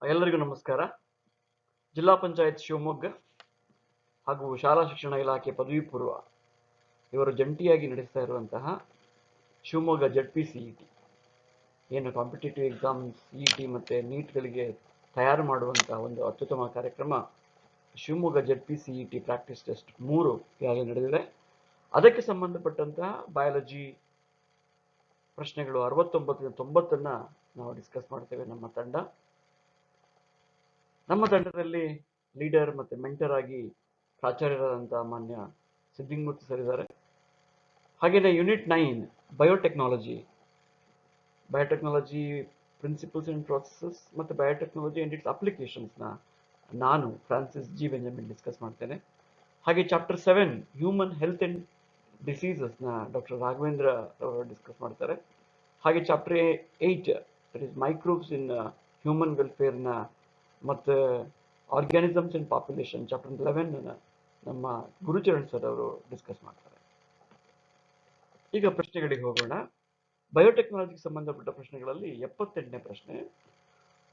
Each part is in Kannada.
ಎಲ್ಲರಿಗೂ ನಮಸ್ಕಾರ. ಜಿಲ್ಲಾ ಪಂಚಾಯತ್ ಶಿವಮೊಗ್ಗ ಹಾಗೂ ಶಾಲಾ ಶಿಕ್ಷಣ ಇಲಾಖೆ ಪದವಿ ಪೂರ್ವ ಇವರು ಜಂಟಿಯಾಗಿ ನಡೆಸ್ತಾ ಇರುವಂತಹ ಶಿವಮೊಗ್ಗ ZPCET ಏನು ಕಾಂಪಿಟೇಟಿವ್ ಎಕ್ಸಾಮ್ಸ್ CET ಮತ್ತು ನೀಟ್ಗಳಿಗೆ ತಯಾರು ಮಾಡುವಂತಹ ಒಂದು ಅತ್ಯುತ್ತಮ ಕಾರ್ಯಕ್ರಮ ಶಿವಮೊಗ್ಗ ZPCET ಪ್ರಾಕ್ಟೀಸ್ ಟೆಸ್ಟ್ 3 ಈಗಾಗಲೇ ನಡೆದಿದೆ. ಅದಕ್ಕೆ ಸಂಬಂಧಪಟ್ಟಂತಹ ಬಯಾಲಜಿ ಪ್ರಶ್ನೆಗಳು 69 90 ನಾವು ಡಿಸ್ಕಸ್ ಮಾಡ್ತೇವೆ. ನಮ್ಮ ತಂಡದಲ್ಲಿ ಲೀಡರ್ ಮತ್ತು ಮೆಂಟರ್ ಆಗಿ ಪ್ರಾಚಾರ್ಯರಾದಂತಹ ಮಾನ್ಯ ಸಿದ್ದಿಂಗ್ಮೂರ್ತಿ ಸರ್ ಇದ್ದಾರೆ. ಹಾಗೆಯೇ unit 9 biotechnology principles and processes ಮತ್ತು ಬಯೋಟೆಕ್ನಾಲಜಿ ಅಂಡ್ ಇಟ್ಸ್ ಅಪ್ಲಿಕೇಶನ್ಸ್ನ ನಾನು ಫ್ರಾನ್ಸಿಸ್ ಜಿ ಬೆಂಜಮಿನ್ ಡಿಸ್ಕಸ್ ಮಾಡ್ತೇನೆ. ಹಾಗೆ ಚಾಪ್ಟರ್ 7 ಹ್ಯೂಮನ್ ಹೆಲ್ತ್ ಅಂಡ್ ಡಿಸೀಸಸ್ನ ಡಾಕ್ಟರ್ ರಾಘವೇಂದ್ರ ಅವರು ಡಿಸ್ಕಸ್ ಮಾಡ್ತಾರೆ. ಹಾಗೆ chapter 8 that is microbes in human ವೆಲ್ಫೇರ್ನ ಮತ್ತು ಆರ್ಗ್ಯಾನಿಸಮ್ಸ್ ಅಂಡ್ ಪಾಪ್ಯುಲೇಷನ್ ಚಾಪ್ಟರ್ 11 ನಮ್ಮ ಗುರುಚರಣ್ ಸರ್ ಅವರು ಡಿಸ್ಕಸ್ ಮಾಡ್ತಾರೆ. ಈಗ ಪ್ರಶ್ನೆಗಳಿಗೆ ಹೋಗೋಣ. ಬಯೋಟೆಕ್ನಾಲಜಿಗೆ ಸಂಬಂಧಪಟ್ಟ ಪ್ರಶ್ನೆಗಳಲ್ಲಿ 78ನೇ ಪ್ರಶ್ನೆ.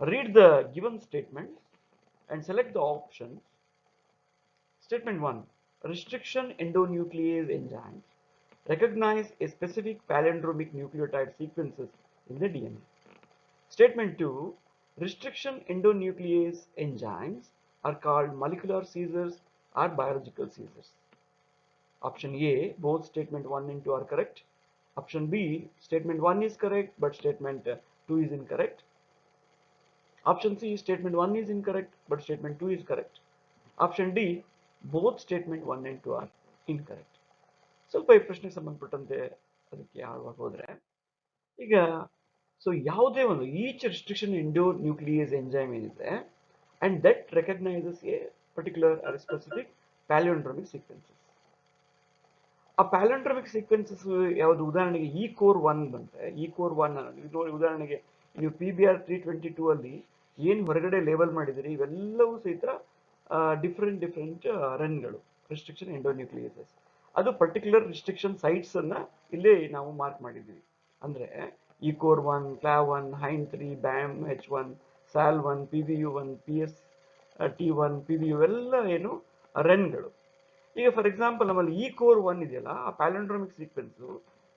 Read the given statement and select the option. Statement 1, restriction endonuclease enzymes recognize a specific palindromic nucleotide sequences in the DNA. Statement 2, restriction endonuclease enzymes are called molecular seizures or biological seizures. Option A, both statement 1 and 2 are correct. Option B, statement 1 is correct but statement 2 is incorrect. Option C, statement 1 is incorrect but statement 2 is correct. Option D, both statement 1 and 2 are incorrect. ಸ್ವಲ್ಪ ಈ ಪ್ರಶ್ನೆಗೆ ಸಂಬಂಧಪಟ್ಟಂತೆ ಅದಕ್ಕೆ ಯಾವಾಗ ಹೋದ್ರೆ ಈಗ ಯಾವುದೇ ಒಂದು ಈಚ್ ರಿಸ್ಟ್ರಿಕ್ಷನ್ ಎಂಡೋನ್ಯೂಕ್ಲಿಯಸ್ ಎಂಜೈಮ್ ಏನಿದೆ and that recognises a particular or specific palindromic sequences. ಆ ಪ್ಯಾಲಿಯೋಂಡ್ರೋಮಿಕ್ ಸೀಕ್ವೆನ್ಸಸ್ ಯಾವುದು? ಉದಾಹರಣೆಗೆ E-core1 ಬಂದ್ರೆ E-core1 ನೋಡಿ, ಉದಾಹರಣೆಗೆ ನೀವು PBR 322 ಅಲ್ಲಿ ಏನು ಹೊರಗಡೆ ಲೇಬಲ್ ಮಾಡಿದಿರಿ ಇವೆಲ್ಲವೂ ಸಹಿತ ಡಿಫರೆಂಟ್ ರನ್ಗಳು, ರಿಸ್ಟ್ರಿಕ್ಷನ್ ಎಂಡೋನ್ಯೂಕ್ಲಿಯಸಸ್. ಅದು ಪರ್ಟಿಕ್ಯುಲರ್ ರಿಸ್ಟ್ರಿಕ್ಷನ್ ಸೈಟ್ಸ್ ಅನ್ನ ಇಲ್ಲಿ ನಾವು ಮಾರ್ಕ್ ಮಾಡಿದ್ದೀವಿ. ಅಂದ್ರೆ E-core1, CLAV1, HIND3, BAMH1, SAL1, PVU1, PST1, PVU ಎಲ್ಲ ಏನು ರನ್ಗಳು. ಈಗ ಫಾರ್ ಎಕ್ಸಾಂಪಲ್ ನಮ್ಮಲ್ಲಿ E-core1 ಇದೆಯಲ್ಲ, ಆ ಪ್ಯಾಲಿಯೋಂಡ್ರೋಮಿಕ್ ಸೀಕ್ವೆನ್ಸ್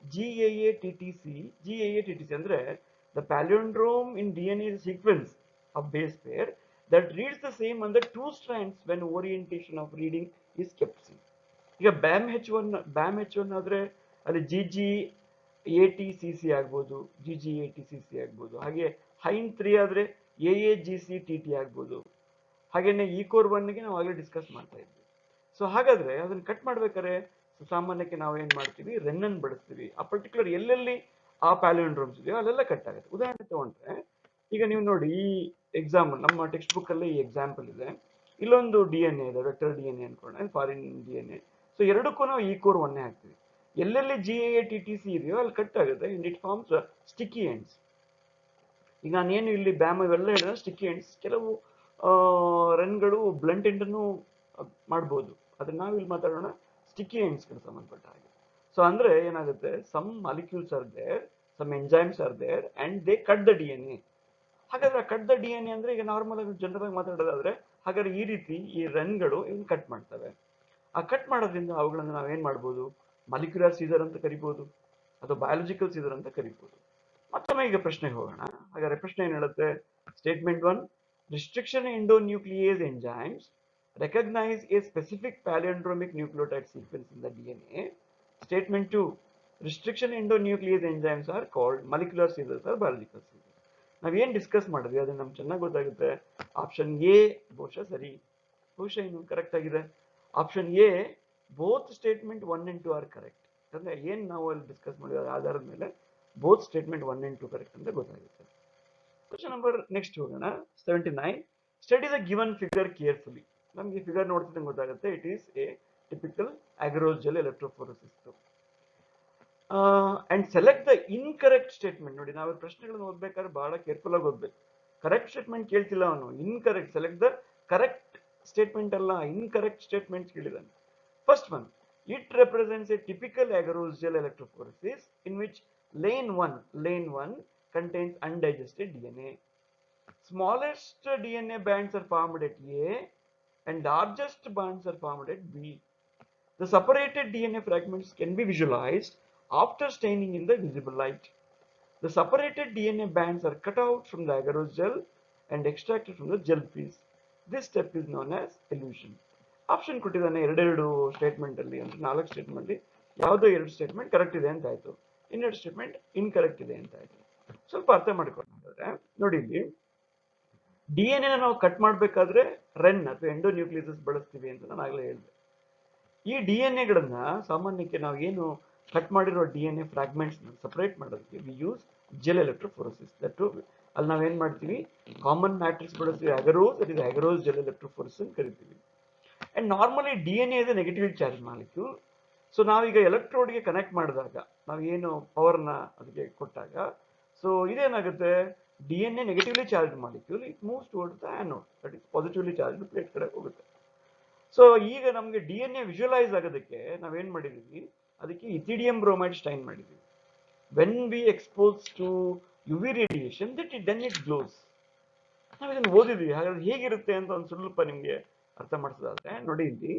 GAA-TTC ಅಂದ್ರೆ the palindrome in DNA sequence of base pair that reads the same on the two strands when orientation of reading is kept same. ಈಗ BAMH1 ಆದ್ರೆ ಅಲ್ಲಿ GGATCC ಆಗ್ಬೋದು, GGATCC ಆಗ್ಬೋದು. ಹಾಗೆ HIND3 ಆದ್ರೆ AAGCTT ಆಗ್ಬೋದು. ಹಾಗೇನೆ E-core1ಗೆ ನಾವು ಆಗಲೇ ಡಿಸ್ಕಸ್ ಮಾಡ್ತಾ ಇದ್ವಿ. ಸೊ ಹಾಗಾದ್ರೆ ಅದನ್ನ ಕಟ್ ಮಾಡ್ಬೇಕಾದ್ರೆ ಸಾಮಾನ್ಯಕ್ಕೆ ನಾವು ಏನ್ ಮಾಡ್ತೀವಿ, ರೆನ್ ಅನ್ನು ಬಳಸ್ತೀವಿ. ಆ ಪರ್ಟಿಕ್ಯುಲರ್ ಎಲ್ಲೆಲ್ಲಿ ಆ ಪ್ಯಾಲಿಯೋಂಡ್ರೋಮ್ಸ್ ಇದೆಯೋ ಅಲ್ಲೆಲ್ಲ ಕಟ್ ಆಗುತ್ತೆ. ಉದಾಹರಣೆ ತಗೊಂಡ್ರೆ ಈಗ ನೀವು ನೋಡಿ, ಈ ಎಕ್ಸಾಂಪಲ್ ನಮ್ಮ ಟೆಕ್ಸ್ಟ್ ಬುಕ್ ಅಲ್ಲಿ ಈ ಎಕ್ಸಾಂಪಲ್ ಇದೆ. ಇಲ್ಲೊಂದು DNA ಇದೆ, ವೆಕ್ಟರ್ DNA ಅನ್ಕೊಂಡ್ರೆ, ಫಾರಿನ್ DNA. ಸೊ ಎರಡಕ್ಕೂ ನಾವು E-core1 ಹಾಕ್ತೀವಿ. ಎಲ್ಲೆಲ್ಲಿ GAA-TTC ಇದೆಯೋ ಅಲ್ಲಿ ಕಟ್ ಆಗುತ್ತೆ. It forms sticky ends. ಈಗ ನಾನೇನು ಇಲ್ಲಿ ಬ್ಯಾಮ್ ಇವೆಲ್ಲ ಹೇಳಿದ್ರೆ ಸ್ಟಿಕ್ಕಿ ಎಂಡ್ಸ್. ಕೆಲವು ರನ್ಗಳು ಬ್ಲಂಟ್ ಎಂಡ್ ಅನ್ನು ಮಾಡ್ಬೋದು. ಅದನ್ನ ನಾವು ಇಲ್ಲಿ ಮಾತಾಡೋಣ ಸ್ಟಿಕ್ಕಿ ಎಂಡ್ಸ್ಗೆ ಸಂಬಂಧಪಟ್ಟ ಹಾಗೆ. ಸೊ ಅಂದ್ರೆ ಏನಾಗುತ್ತೆ, some molecules are there, some enzymes are there and they cut the DNA. ಹಾಗಾದ್ರೆ ಕಟ್ ದ DNA ಅಂದ್ರೆ ಈಗ ನಾರ್ಮಲ್ ಆಗಿ ಜನರಲ್ ಆಗಿ ಮಾತಾಡೋದಾದ್ರೆ, ಹಾಗಾದ್ರೆ ಈ ರೀತಿ ಈ ರನ್ಗಳು ಇವನ್ನ ಕಟ್ ಮಾಡ್ತವೆ. ಆ ಕಟ್ ಮಾಡೋದ್ರಿಂದ ಅವುಗಳನ್ನು ನಾವೇನ್ ಮಾಡ್ಬೋದು, ಮಾಲಿಕ್ಯುಲರ್ ಸೀಸರ್ ಅಂತ ಕರಿಬಹುದು ಅಥವಾ ಬಯಾಲಜಿಕಲ್ ಸೀಸರ್ ಅಂತ ಕರಿಬಹುದು. ಮತ್ತೊಮ್ಮೆ ಈಗ ಪ್ರಶ್ನೆಗೆ ಹೋಗೋಣ. ಹಾಗಾದ್ರೆ ಪ್ರಶ್ನೆ ಏನ್ ಹೇಳುತ್ತೆ? Statement 1, restriction endonuclease enzymes recognize a specific palindromic nucleotide sequence in the DNA. Statement 2, restriction endonuclease enzymes are called molecular seizures or biological seizures. ನಾವೇನು ಡಿಸ್ಕಸ್ ಮಾಡಿದ್ವಿ ಅದು ನಮ್ಗೆ ಚೆನ್ನಾಗಿ ಗೊತ್ತಾಗುತ್ತೆ. ಆಪ್ಷನ್ ಎ ಬಹುಶಃ ಸರಿ, ಬಹುಶಃ ಇನ್ನು ಕರೆಕ್ಟ್ ಆಗಿದೆ. Option A, both statement 1 and 2 are correct. ಅಂದ್ರೆ ಏನ್ ನಾವು ಅಲ್ಲಿ ಡಿಸ್ಕಸ್ ಮಾಡಿದ ಆಧಾರದ ಮೇಲೆ ಬೋತ್ ಸ್ಟೇಟ್ಮೆಂಟ್ 1 and 2 ಕರೆಕ್ಟ್ ಅಂತ ಗೊತ್ತಾಗುತ್ತೆ. ಕ್ವಶನ್ ನಂಬರ್ ನೆಕ್ಸ್ಟ್ ಹೋಗೋಣ. 79, study the given figure carefully. ನಮಗೆ ಫಿಗರ್ ನೋಡ್ತಿದ್ದಂಗೆ ಗೊತ್ತಾಗುತ್ತೆ, it is A typical agarose gel electrophoresis. And select the incorrect statement. ನೋಡಿ, ನಾವು ಪ್ರಶ್ನೆಗಳನ್ನು ಓದ್ಬೇಕಾದ್ರೆ ಬಹಳ ಕೇರ್ಫುಲ್ ಆಗಿ ಓದ್ಬೇಕು. ಕರೆಕ್ಟ್ ಸ್ಟೇಟ್ಮೆಂಟ್ ಕೇಳ್ತಿಲ್ಲ ಅವನು, incorrect. Select the correct statement ಅಲ್ಲ, ಇನ್ಕರೆಕ್ಟ್ ಸ್ಟೇಟ್ಮೆಂಟ್ ಕೇಳಿದಾನೆ. First one, it represents a typical agarose gel electrophoresis in which lane 1 contains undigested DNA. Smallest DNA bands are formed at A and largest bands are formed at B. The separated DNA fragments can be visualized after staining in the visible light. The separated DNA bands are cut out from the agarose gel and extracted from the gel piece. This step is known as elution. Option ಕೊಟ್ಟಿದ್ದಾನೆ ಎರಡೆರಡು ಸ್ಟೇಟ್ಮೆಂಟ್ ಅಲ್ಲಿ ಅಂದ್ರೆ 4 ಸ್ಟೇಟ್ಮೆಂಟ್ ಅಲ್ಲಿ ಯಾವುದೋ 2 ಸ್ಟೇಟ್ಮೆಂಟ್ ಕರೆಕ್ಟ್ ಇದೆ ಅಂತ ಆಯ್ತು, ಇನ್ನೆರಡು ಸ್ಟೇಟ್ಮೆಂಟ್ ಇನ್ಕರೆಕ್ಟ್ ಇದೆ ಅಂತ ಆಯ್ತು. ಸ್ವಲ್ಪ ಅರ್ಥ ಮಾಡಿಕೊಂಡ್ರೆ ನೋಡಿ, ಇಲ್ಲಿ DNA ನಾವು ಕಟ್ ಮಾಡಬೇಕಾದ್ರೆ ರೆನ್ ಅಥವಾ ಎಂಡೋನ್ಯೂಕ್ಲಿಯಸ್ ಬಳಸ್ತೀವಿ ಅಂತ ನಾನು ಆಗಲೇ ಹೇಳಿದೆ. ಈ DNA ಸಾಮಾನ್ಯಕ್ಕೆ ನಾವು ಏನು ಕಟ್ ಮಾಡಿರೋ DNA ಫ್ರಾಗ್ಮೆಂಟ್ಸ್ ಸಪರೇಟ್ ಮಾಡೋದಕ್ಕೆ we use gel electrophoresis. That ಅಲ್ಲಿ ನಾವೇನ್ ಮಾಡ್ತೀವಿ, ಕಾಮನ್ ಮ್ಯಾಟ್ರಿಕ್ಸ್ ಬಳಸ್ತೀವಿ, agarose, that is agarose gel electrophoresis ಅಂತ ಕರಿತೀವಿ. And normally DNA is negative charge molecule. So ನಾವೀಗ ಎಲೆಕ್ಟ್ರೋಡ್ಗೆ ಕನೆಕ್ಟ್ ಮಾಡಿದಾಗ ನಾವೇನು ಪವರ್ನ ಅದಕ್ಕೆ ಕೊಟ್ಟಾಗ ಸೊ ಇದೇನಾಗುತ್ತೆ, DNA negatively charge molecule, it moves towards the anode, that is positively charge plate ಕಡೆ ಹೋಗುತ್ತೆ. ಸೊ ಈಗ ನಮಗೆ DNA ವಿಜುವಲೈಸ್ ಆಗೋದಕ್ಕೆ ನಾವೇನ್ ಮಾಡಿದೀವಿ, ಅದಕ್ಕೆ ಇಥಿಡಿಯಂ ಬ್ರೋಮೈಡ್ ಸ್ಟೈನ್ ಮಾಡಿದೀವಿ. When we expose to UV radiation then it glows. ನಾವು ಇದನ್ನು ಓದಿದ್ವಿ, ಹಾಗಾದ್ರೆ ಹೇಗಿರುತ್ತೆ ಅಂತ ಒಂದು ಸ್ವಲ್ಪ ನಿಮ್ಗೆ ಅರ್ಥ ಮಾಡಿಸೋದಾದ್ರೆ ನೋಡಿ, ಇಲ್ಲಿ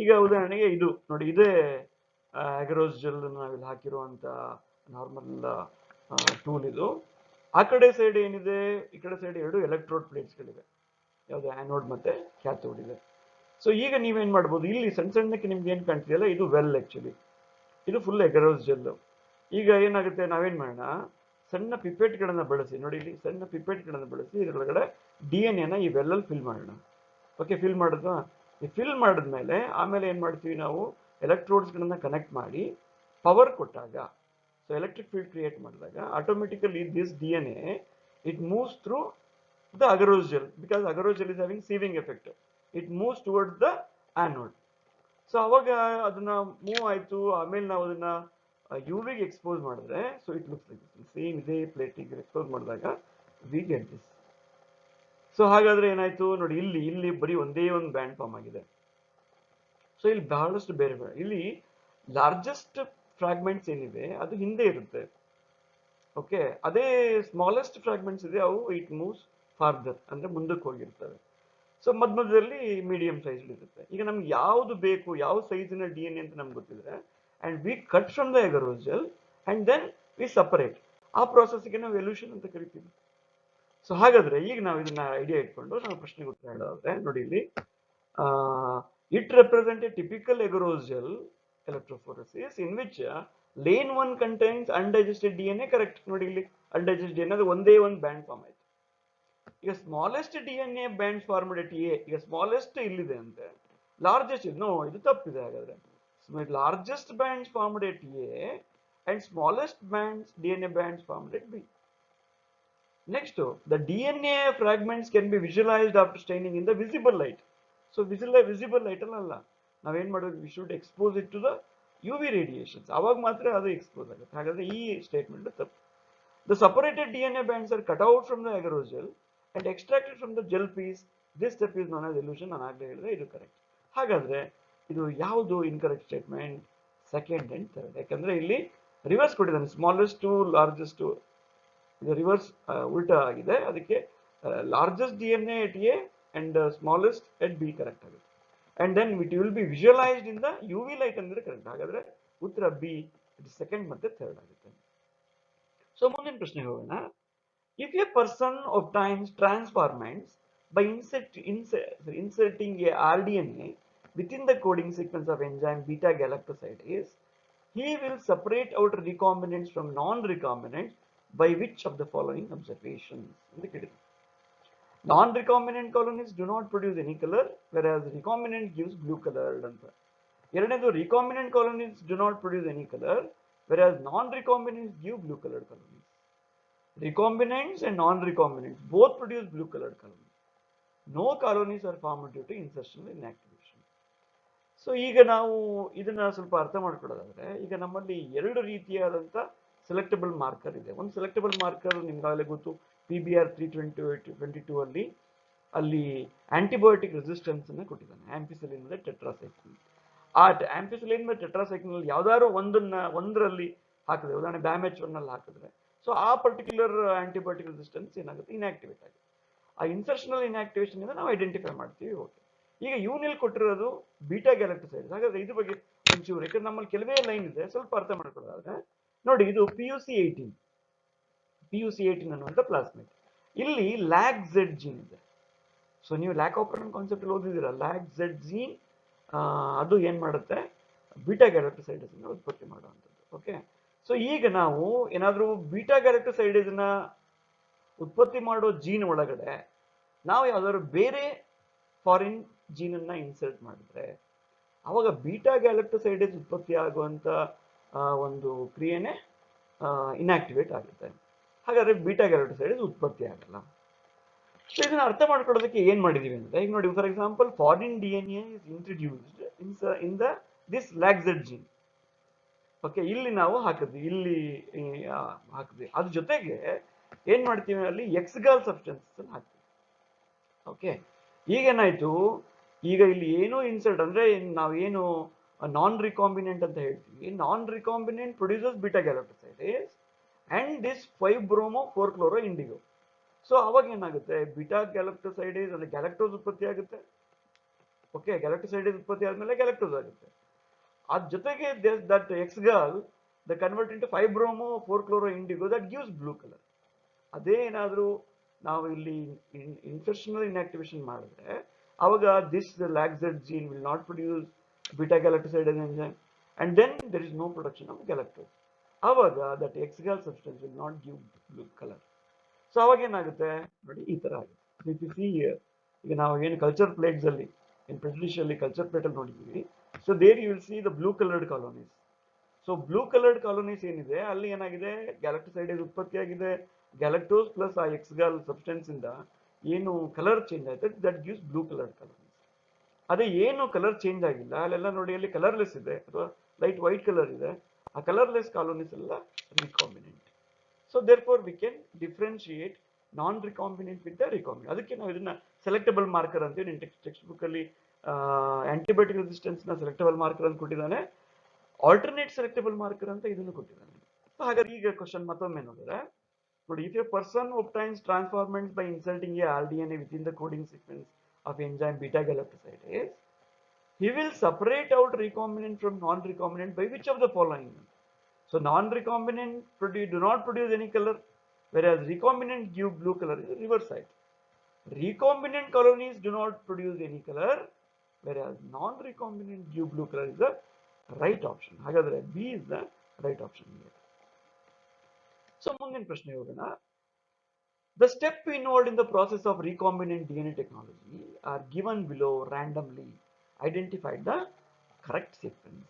ಈಗ ಉದಾಹರಣೆಗೆ ಇದು ನೋಡಿ, ಇದೇ ಅಗರೋಸ್ ಜೆಲ್ ನಾವಿಲ್ಲಿ ಹಾಕಿರುವಂತ ನಾರ್ಮಲ್ ಟೂಲ್ ಇದು. ಆ ಕಡೆ ಸೈಡ್ ಏನಿದೆ, ಈ ಕಡೆ ಸೈಡ್ 2 ಎಲೆಕ್ಟ್ರೋಡ್ ಪ್ಲೇಟ್ಸ್ಗಳಿವೆ, ಯಾವುದು ಆನೋಡ್ ಮತ್ತೆ ಕ್ಯಾಥೋಡ್ ಇದೆ. ಸೊ ಈಗ ನೀವೇನ್ ಮಾಡ್ಬೋದು, ಇಲ್ಲಿ ಸಣ್ಣ ಸಣ್ಣಕ್ಕೆ ನಿಮ್ಗೆ ಏನ್ ಕಾಣ್ತಿದೆಯಲ್ಲ ಇದು ವೆಲ್, ಆಕ್ಚುಲಿ ಇದು ಫುಲ್ ಎಗರೋಸ್ ಜೆಲ್. ಈಗ ಏನಾಗುತ್ತೆ, ನಾವೇನ್ ಮಾಡೋಣ, ಸಣ್ಣ ಪಿಪೆಟ್ಗಳನ್ನ ಬಳಸಿ ನೋಡಿ, ಇಲ್ಲಿ ಸಣ್ಣ ಪಿಪೆಟ್ಗಳನ್ನ ಬಳಸಿ ಇದರೊಳಗಡೆ DNA ಈ ವೆಲ್ಲಲ್ಲಿ ಫಿಲ್ ಮಾಡೋಣ. ಓಕೆ, ಫಿಲ್ ಮಾಡಿದ್ವಾ? ಈ ಫಿಲ್ ಮಾಡಿದ್ಮೇಲೆ ಆಮೇಲೆ ಏನ್ ಮಾಡ್ತೀವಿ ನಾವು, ಎಲೆಕ್ಟ್ರೋಡ್ಸ್ಗಳನ್ನ ಕನೆಕ್ಟ್ ಮಾಡಿ ಪವರ್ ಕೊಟ್ಟಾಗ, ಸೊ ಎಲೆಕ್ಟ್ರಿಕ್ ಫೀಲ್ಡ್ ಕ್ರಿಯೇಟ್ ಮಾಡಿದಾಗ automatically this DNA it moves through the agarose gel, because agarose gel is having sieving effect, it moves towards the anode. So ಅವಾಗ ಅದನ್ನ ಮೂವ್ ಆಯ್ತು, ಆಮೇಲೆ ನಾವು ಅದನ್ನ UV ಗೆ ಎಕ್ಸ್ಪೋಸ್ ಮಾಡಿದ್ರೆ so it looks like this. Same ಇದೇ ಪ್ಲೇಟಿಗೆ ಎಕ್ಸ್ಪೋಸ್ ಮಾಡಿದಾಗ ವಿ ಗೆಟ್ ದಿಸ್. ಸೊ ಹಾಗಾದ್ರೆ ಏನಾಯ್ತು ನೋಡಿ, ಇಲ್ಲಿ ಬರೀ ಒಂದೇ ಒಂದು ಬ್ಯಾಂಡ್ ಫಾರ್ಮ್ ಆಗಿದೆ. ಸೊ ಇಲ್ಲಿ ಬಹಳಷ್ಟು ಬೇರೆ ಬೇರೆ, ಇಲ್ಲಿ ಲಾರ್ಜೆಸ್ಟ್ ಫ್ರಾಗ್ಮೆಂಟ್ಸ್ ಏನಿದೆ ಅದು ಹಿಂದೆ ಇರುತ್ತೆ. ಓಕೆ, ಅದೇ ಸ್ಮಾಲೆಸ್ಟ್ ಫ್ರಾಗ್ಮೆಂಟ್ಸ್ ಇದೆ ಅವು ಇಟ್ ಮೂವ್ಸ್ ಫಾರ್ದರ್, ಅಂದ್ರೆ ಮುಂದಕ್ಕೆ ಹೋಗಿರ್ತವೆ. ಸೊ ಮಧ್ಯದಲ್ಲಿ ಮೀಡಿಯಂ ಸೈಜ್ ಇರುತ್ತೆ. ಈಗ ನಮ್ಗೆ ಯಾವ್ದು ಬೇಕು, ಯಾವ ಸೈಜಿನ DNA ಅಂತ ನಮ್ಗೆ ಗೊತ್ತಿದ್ರೆ and we cut from the agarose gel and then we separate, ಆ ಪ್ರಾಸೆಸ್ಗೆ ನಾವು ಎಲ್ಯೂಷನ್ ಅಂತ ಕರಿತೀವಿ. ಸೊ ಹಾಗಾದ್ರೆ ಈಗ ನಾವು ಇದನ್ನ ಐಡಿಯಾ ಇಟ್ಕೊಂಡು ನಾವು ಪ್ರಶ್ನೆಗೆ ಉತ್ತರ ಹೇಳೋದಾದ್ರೆ ನೋಡಿ, ಇಲ್ಲಿ it represent A typical agarose gel electrophoresis in which lane 1 contains undigested DNA. Correct ನೋಡಿ, ಇಲ್ಲಿ ಅನ್ಡೈಜೆಸ್ಟೆಡ್ DNA ಅದು ಒಂದೇ ಒಂದು ಬ್ಯಾಂಡ್ ಫಾರ್ಮ್ ಆಯ್ತು. ಈಗ smallest DNA band formed at A, ಈಗ ಸ್ಮಾಲೆಸ್ಟ್ ಇಲ್ಲಿದೆ ಅಂತೆ, ಲಾರ್ಜೆಸ್ಟ್ ನೋ, ಇದು ತಪ್ಪಿದೆ. ಹಾಗಾದ್ರೆ largest bands formed at A and smallest DNA bands formed at B. Next, the DNA fragments can be visualized after staining in the visible light. So visible light ಅಲ್ಲ, ನಾವೇನ್ ಮಾಡೋದು, we should expose it to the UV radiations, ಅವಾಗ ಮಾತ್ರ ಅದು ಎಕ್ಸ್ಪೋಸ್ ಆಗುತ್ತೆ. ಹಾಗಾದ್ರೆ ಈ ಸ್ಟೇಟ್ಮೆಂಟ್ ತಪ್ಪು. The separated DNA bands are cut out from the agarose gel and extracted from the gel piece. This step is known as elution. ನಾನು ಆಗಲೇ ಹೇಳಿದ್ರೆ ಇದು ಕರೆಕ್ಟ್. ಹಾಗಾದ್ರೆ ಇದು ಯಾವುದು incorrect statement? Second and third. ಯಾಕಂದ್ರೆ ಇಲ್ಲಿ ರಿವರ್ಸ್ ಕೊಟ್ಟಿದ್ದಾನೆ, ಸ್ಮಾಲೆಸ್ಟ್ ಟು ಲಾರ್ಜೆಸ್ಟ್, ಇದು ರಿವರ್ಸ್ ಉಲ್ಟಾ ಆಗಿದೆ. ಅದಕ್ಕೆ largest DNA at A and smallest at B correct ಆಗುತ್ತೆ. And then it will be visualised in the UV light ಅಂದ್ರೆ ಕರೆಕ್ಟ್. ಹಾಗಾದ್ರೆ ಉತ್ತರ ಬಿ, ಇದು ಸೆಕೆಂಡ್ ಮತ್ತೆ ಥರ್ಡ್ ಆಗುತ್ತೆ. ಸೊ ಮುಂದಿನ ಪ್ರಶ್ನೆಗೆ ಹೋಗೋಣ. If a person obtains transformants by inserting a rDNA within the coding sequence of enzyme beta galactosidase, he will separate out recombinants from non-recombinants by which of the following observations? Non-recombinant colonies do not produce any color, whereas recombinant gives blue colored anta. ಎರಡನೇದು, recombinant colonies do not produce any color, whereas non-recombinants give blue colored colonies. Recombinants and non-recombinants both produce blue colored colonies. No colonies are formed due to insertional inactivation. So ಈಗ ನಾವು ಇದನ್ನ ಸ್ವಲ್ಪ ಅರ್ಥ ಮಾಡ್ಕೊಳ್ಳೋದಾದ್ರೆ, ಈಗ ನಮ್ಮಲ್ಲಿ ಎರಡು ರೀತಿಯಾದಂಥ ಸೆಲೆಕ್ಟಬಲ್ ಮಾರ್ಕರ್ ಇದೆ. ಒಂದು ಸೆಲೆಕ್ಟಬಲ್ ಮಾರ್ಕರ್ ನಿಮ್ಗಾಗಲೇ ಗೊತ್ತು, PBR 322 ಅಲ್ಲಿ ಆಂಟಿಬಯೋಟಿಕ್ ರೆಸಿಸ್ಟೆನ್ಸ್ ಅನ್ನ ಕೊಟ್ಟಿದ್ದಾನೆ, ಆಂಪಿಸಿಲಿನ್ ಮತ್ತೆ ಟೆಟ್ರಾಸೈಕ್ಲಿನ್. ಆ ಆಂಪಿಸಿಲಿನ್ ಮತ್ತೆ ಟೆಟ್ರಾಸೈಕ್ಲಿನ್ ಯಾವ್ದಾದ್ರು ಒಂದರಲ್ಲಿ ಹಾಕಿದ್ರೆ, ಉದಾಹರಣೆ BAMH1 ಅಲ್ಲಿ ಹಾಕಿದ್ರೆ, ಸೊ ಆ ಪರ್ಟಿಕ್ಯುಲರ್ ಆಂಟಿಬಯೋಟಿಕ್ ರೆಸಿಸ್ಟೆನ್ಸ್ ಏನಾಗುತ್ತೆ, ಇನ್ಆಕ್ಟಿವೇಟ್ ಆಗುತ್ತೆ. ಆ ಇನ್ಸರ್ಷನಲ್ ಇನ್ಆಕ್ಟಿವೇಶನ್ ಇಂದ ನಾವು ಐಡೆಂಟಿಫೈ ಮಾಡ್ತೀವಿ. ಓಕೆ, ಈಗ ಯೂನಿಲ್ ಕೊಟ್ಟಿರೋದು ಬೀಟಾ ಗ್ಯಾಲಕ್ಟೋಸೈಡ್ಸ್. ಹಾಗಾದ್ರೆ ಇದ್ರ ಬಗ್ಗೆ ಒಂಚೂರು, ಯಾಕಂದ್ರೆ ನಮ್ಮಲ್ಲಿ ಕೆಲವೇ ಲೈನ್ ಇದೆ, ಸ್ವಲ್ಪ ಅರ್ಥ ಮಾಡ್ಕೊಳ್ಳೋದಾದ್ರೆ ನೋಡಿ, ಇದು PuC18 ಅನ್ನುವಂಥ ಪ್ಲಾಸ್ಮಿಡ್. ಇಲ್ಲಿ ಲ್ಯಾಕ್ ಝೆಡ್ ಜೀನ್ ಇದೆ. ಸೊ ನೀವು ಲ್ಯಾಕ್ ಆಪರೇಟರ್ ಕಾನ್ಸೆಪ್ಟ್ ಅಲ್ಲಿ ಓದಿದ್ದೀರಾ, ಲ್ಯಾಕ್ ಝೆಡ್ ಜೀನ್ ಅದು ಏನ್ ಮಾಡುತ್ತೆ, ಬೀಟಾ ಗ್ಯಾಲಕ್ಟೋಸೈಡಸ್ ಉತ್ಪತ್ತಿ ಮಾಡುವಂಥದ್ದು. ಓಕೆ, ಸೊ ಈಗ ನಾವು ಏನಾದ್ರೂ ಬೀಟಾ ಗ್ಯಾಲಕ್ಟೋಸೈಡಸ್ ನ ಉತ್ಪತ್ತಿ ಮಾಡೋ ಜೀನ್ ಒಳಗಡೆ ನಾವು ಯಾವ್ದಾದ್ರು ಬೇರೆ ಫಾರಿನ್ ಜೀನ್ ಅನ್ನ ಇನ್ಸರ್ಟ್ ಮಾಡಿದ್ರೆ ಅವಾಗ ಬೀಟಾ ಗ್ಯಾಲಕ್ಟೋಸೈಡಸ್ ಉತ್ಪತ್ತಿ ಆಗುವಂತ ಒಂದು ಕ್ರಿಯೆನೇ ಇನ್ಆಕ್ಟಿವೇಟ್ ಆಗುತ್ತೆ. ಹಾಗಾದ್ರೆ ಬೀಟಾ ಗ್ಯಾಲಕ್ಟೋಸೈಡಸ್ ಉತ್ಪತ್ತಿ ಆಗಲ್ಲ. ಸೊ ಇದನ್ನ ಅರ್ಥ ಮಾಡ್ಕೊಳ್ಳೋದಕ್ಕೆ ಏನ್ ಮಾಡಿದೀವಿ ಅಂದ್ರೆ, ಈಗ ನೋಡಿ, for example foreign DNA is introduced in this lac Z gene. Okay, ಇಲ್ಲಿ ನಾವು ಹಾಕಿದ್ವಿ, ಇಲ್ಲಿ ಹಾಕಿದ್ವಿ. ಅದ್ರ ಜೊತೆಗೆ ಏನ್ ಮಾಡ್ತೀವಿ, ಅಲ್ಲಿ ಎಕ್ಸ್ಗಾಲ್ ಸಬ್ಸ್ಟೆನ್ಸಸ್ ಹಾಕ್ತೀವಿ. ಓಕೆ, ಈಗೇನಾಯ್ತು, ಈಗ ಇಲ್ಲಿ ಏನು ಇನ್ಸರ್ಟ್ ಅಂದ್ರೆ ನಾವೇನು ನಾನ್ ರಿಕಾಂಬಿನೆಂಟ್ ಅಂತ ಹೇಳ್ತೀವಿ. Non recombinant produces beta galactosidase and this 5-bromo 4-chloro indigo. So ಅವಾಗ ಏನಾಗುತ್ತೆ, ಬೀಟಾ ಗ್ಯಾಲಕ್ಟೋಸೈಡಸ್ ಅಂದ್ರೆ ಗ್ಯಾಲಕ್ಟೋಸ್ ಉತ್ಪತ್ತಿ ಆಗುತ್ತೆ. ಓಕೆ, ಗ್ಯಾಲಕ್ಟೋಸೈಡಸ್ ಉತ್ಪತ್ತಿ ಆದ್ಮೇಲೆ ಗ್ಯಾಲಕ್ಟೋಸ್ ಆಗುತ್ತೆ. ಅದ್ರ ಜೊತೆಗೆ that X gal the convert into 5-bromo 4-chloro indigo that gives blue colour. ಅದೇ ಏನಾದ್ರೂ ನಾವು ಇಲ್ಲಿ ಇನ್ಸರ್ಷನಲ್ ಇನ್ಆಕ್ಟಿವೇಶನ್ ಮಾಡಿದ್ರೆ ಅವಾಗ this lac Z gene will not produce beta galactosidase enzyme and then there is no production of galactose. ಅವಾಗ that X gal substance will not give blue colour. So ಅವಾಗ ಏನಾಗುತ್ತೆ ನೋಡಿ, ಈ ತರ ಆಗುತ್ತೆ. ಈಗ ನಾವು ಏನು ಕಲ್ಚರ್ ಪ್ಲೇಟ್ಸ್ ಅಲ್ಲಿ, ಇನ್ ಪ್ರೆಜುಡಿಷ್ ಅಲ್ಲಿ ಕಲ್ಚರ್ ಪ್ಲೇಟ್ ಅಲ್ಲಿ ನೋಡಿದ್ದೀವಿ. So there you will see the blue coloured colonies. So blue coloured colonies ಏನಿದೆ ಅಲ್ಲಿ ಏನಾಗಿದೆ, ಗ್ಯಾಲಕ್ಟೋಸೈಡಸ್ ಉತ್ಪತ್ತಿ ಆಗಿದೆ. ಗ್ಯಾಲಕ್ಟೋಸ್ ಪ್ಲಸ್ ಆ ಎಕ್ಸ್ಗಾಲ್ ಸಬ್ಸ್ಟೆನ್ಸ್ ಇಂದ ಏನು ಕಲರ್ ಚೇಂಜ್ ಆಯ್ತು, that gives blue coloured colonies. ಅದೇ ಏನು ಕಲರ್ ಚೇಂಜ್ ಆಗಿಲ್ಲ ಅಲ್ಲೆಲ್ಲ ನೋಡಿ, ಅಲ್ಲಿ ಕಲರ್ಲೆಸ್ ಇದೆ ಅಥವಾ ಲೈಟ್ ವೈಟ್ ಕಲರ್ ಇದೆ. ಆ ಕಲರ್ಲೆಸ್ ಕಾಲೋನೀಸ್ ಎಲ್ಲ recombinant. So therefore we can differentiate non recombinant with the recombinant. ಅದಕ್ಕೆ ನಾವು ಇದನ್ನ ಸೆಲೆಕ್ಟಬಲ್ ಮಾರ್ಕರ್ ಅಂತೀವಿ. ಟೆಕ್ಸ್ಟ್ ಬುಕ್ ಅಲ್ಲಿ ಆಂಟಿಬಯೋಟಿಕ್ ರೆಸಿಸ್ಟೆನ್ಸ್ ನ ಸೆಲೆಕ್ಟಬಲ್ ಮಾರ್ಕರ್ ಅಂತ ಕೊಟ್ಟಿದ್ದಾನೆ, ಆಲ್ಟರ್ನೇಟ್ ಸೆಲೆಕ್ಟಬಲ್ ಮಾರ್ಕರ್ ಅಂತ ಇದನ್ನು ಕೊಟ್ಟಿದ್ದಾನೆ. ಹಾಗಾದ್ರೆ ಈಗ ಕ್ವಶನ್ ಮತ್ತೊಮ್ಮೆ ನೋಡಿದ್ರೆ ನೋಡಿ, if a person obtains transformants by inserting a rDNA within the coding sequence of enzyme beta galactosidase, he will separate out recombinant from non-recombinant by which of the following? So non-recombinant do not produce any color, whereas recombinant give blue color. Is the reverse side. Recombinant colonies do not produce any color, whereas non-recombinant give blue color. Is the right option. Hagadre B is the right option here. So ಮುಂದಿನ ಪ್ರಶ್ನೆ ಹೋಗೋಣ. The steps involved in the process of recombinant DNA technology are given below randomly. Identify the correct sequence.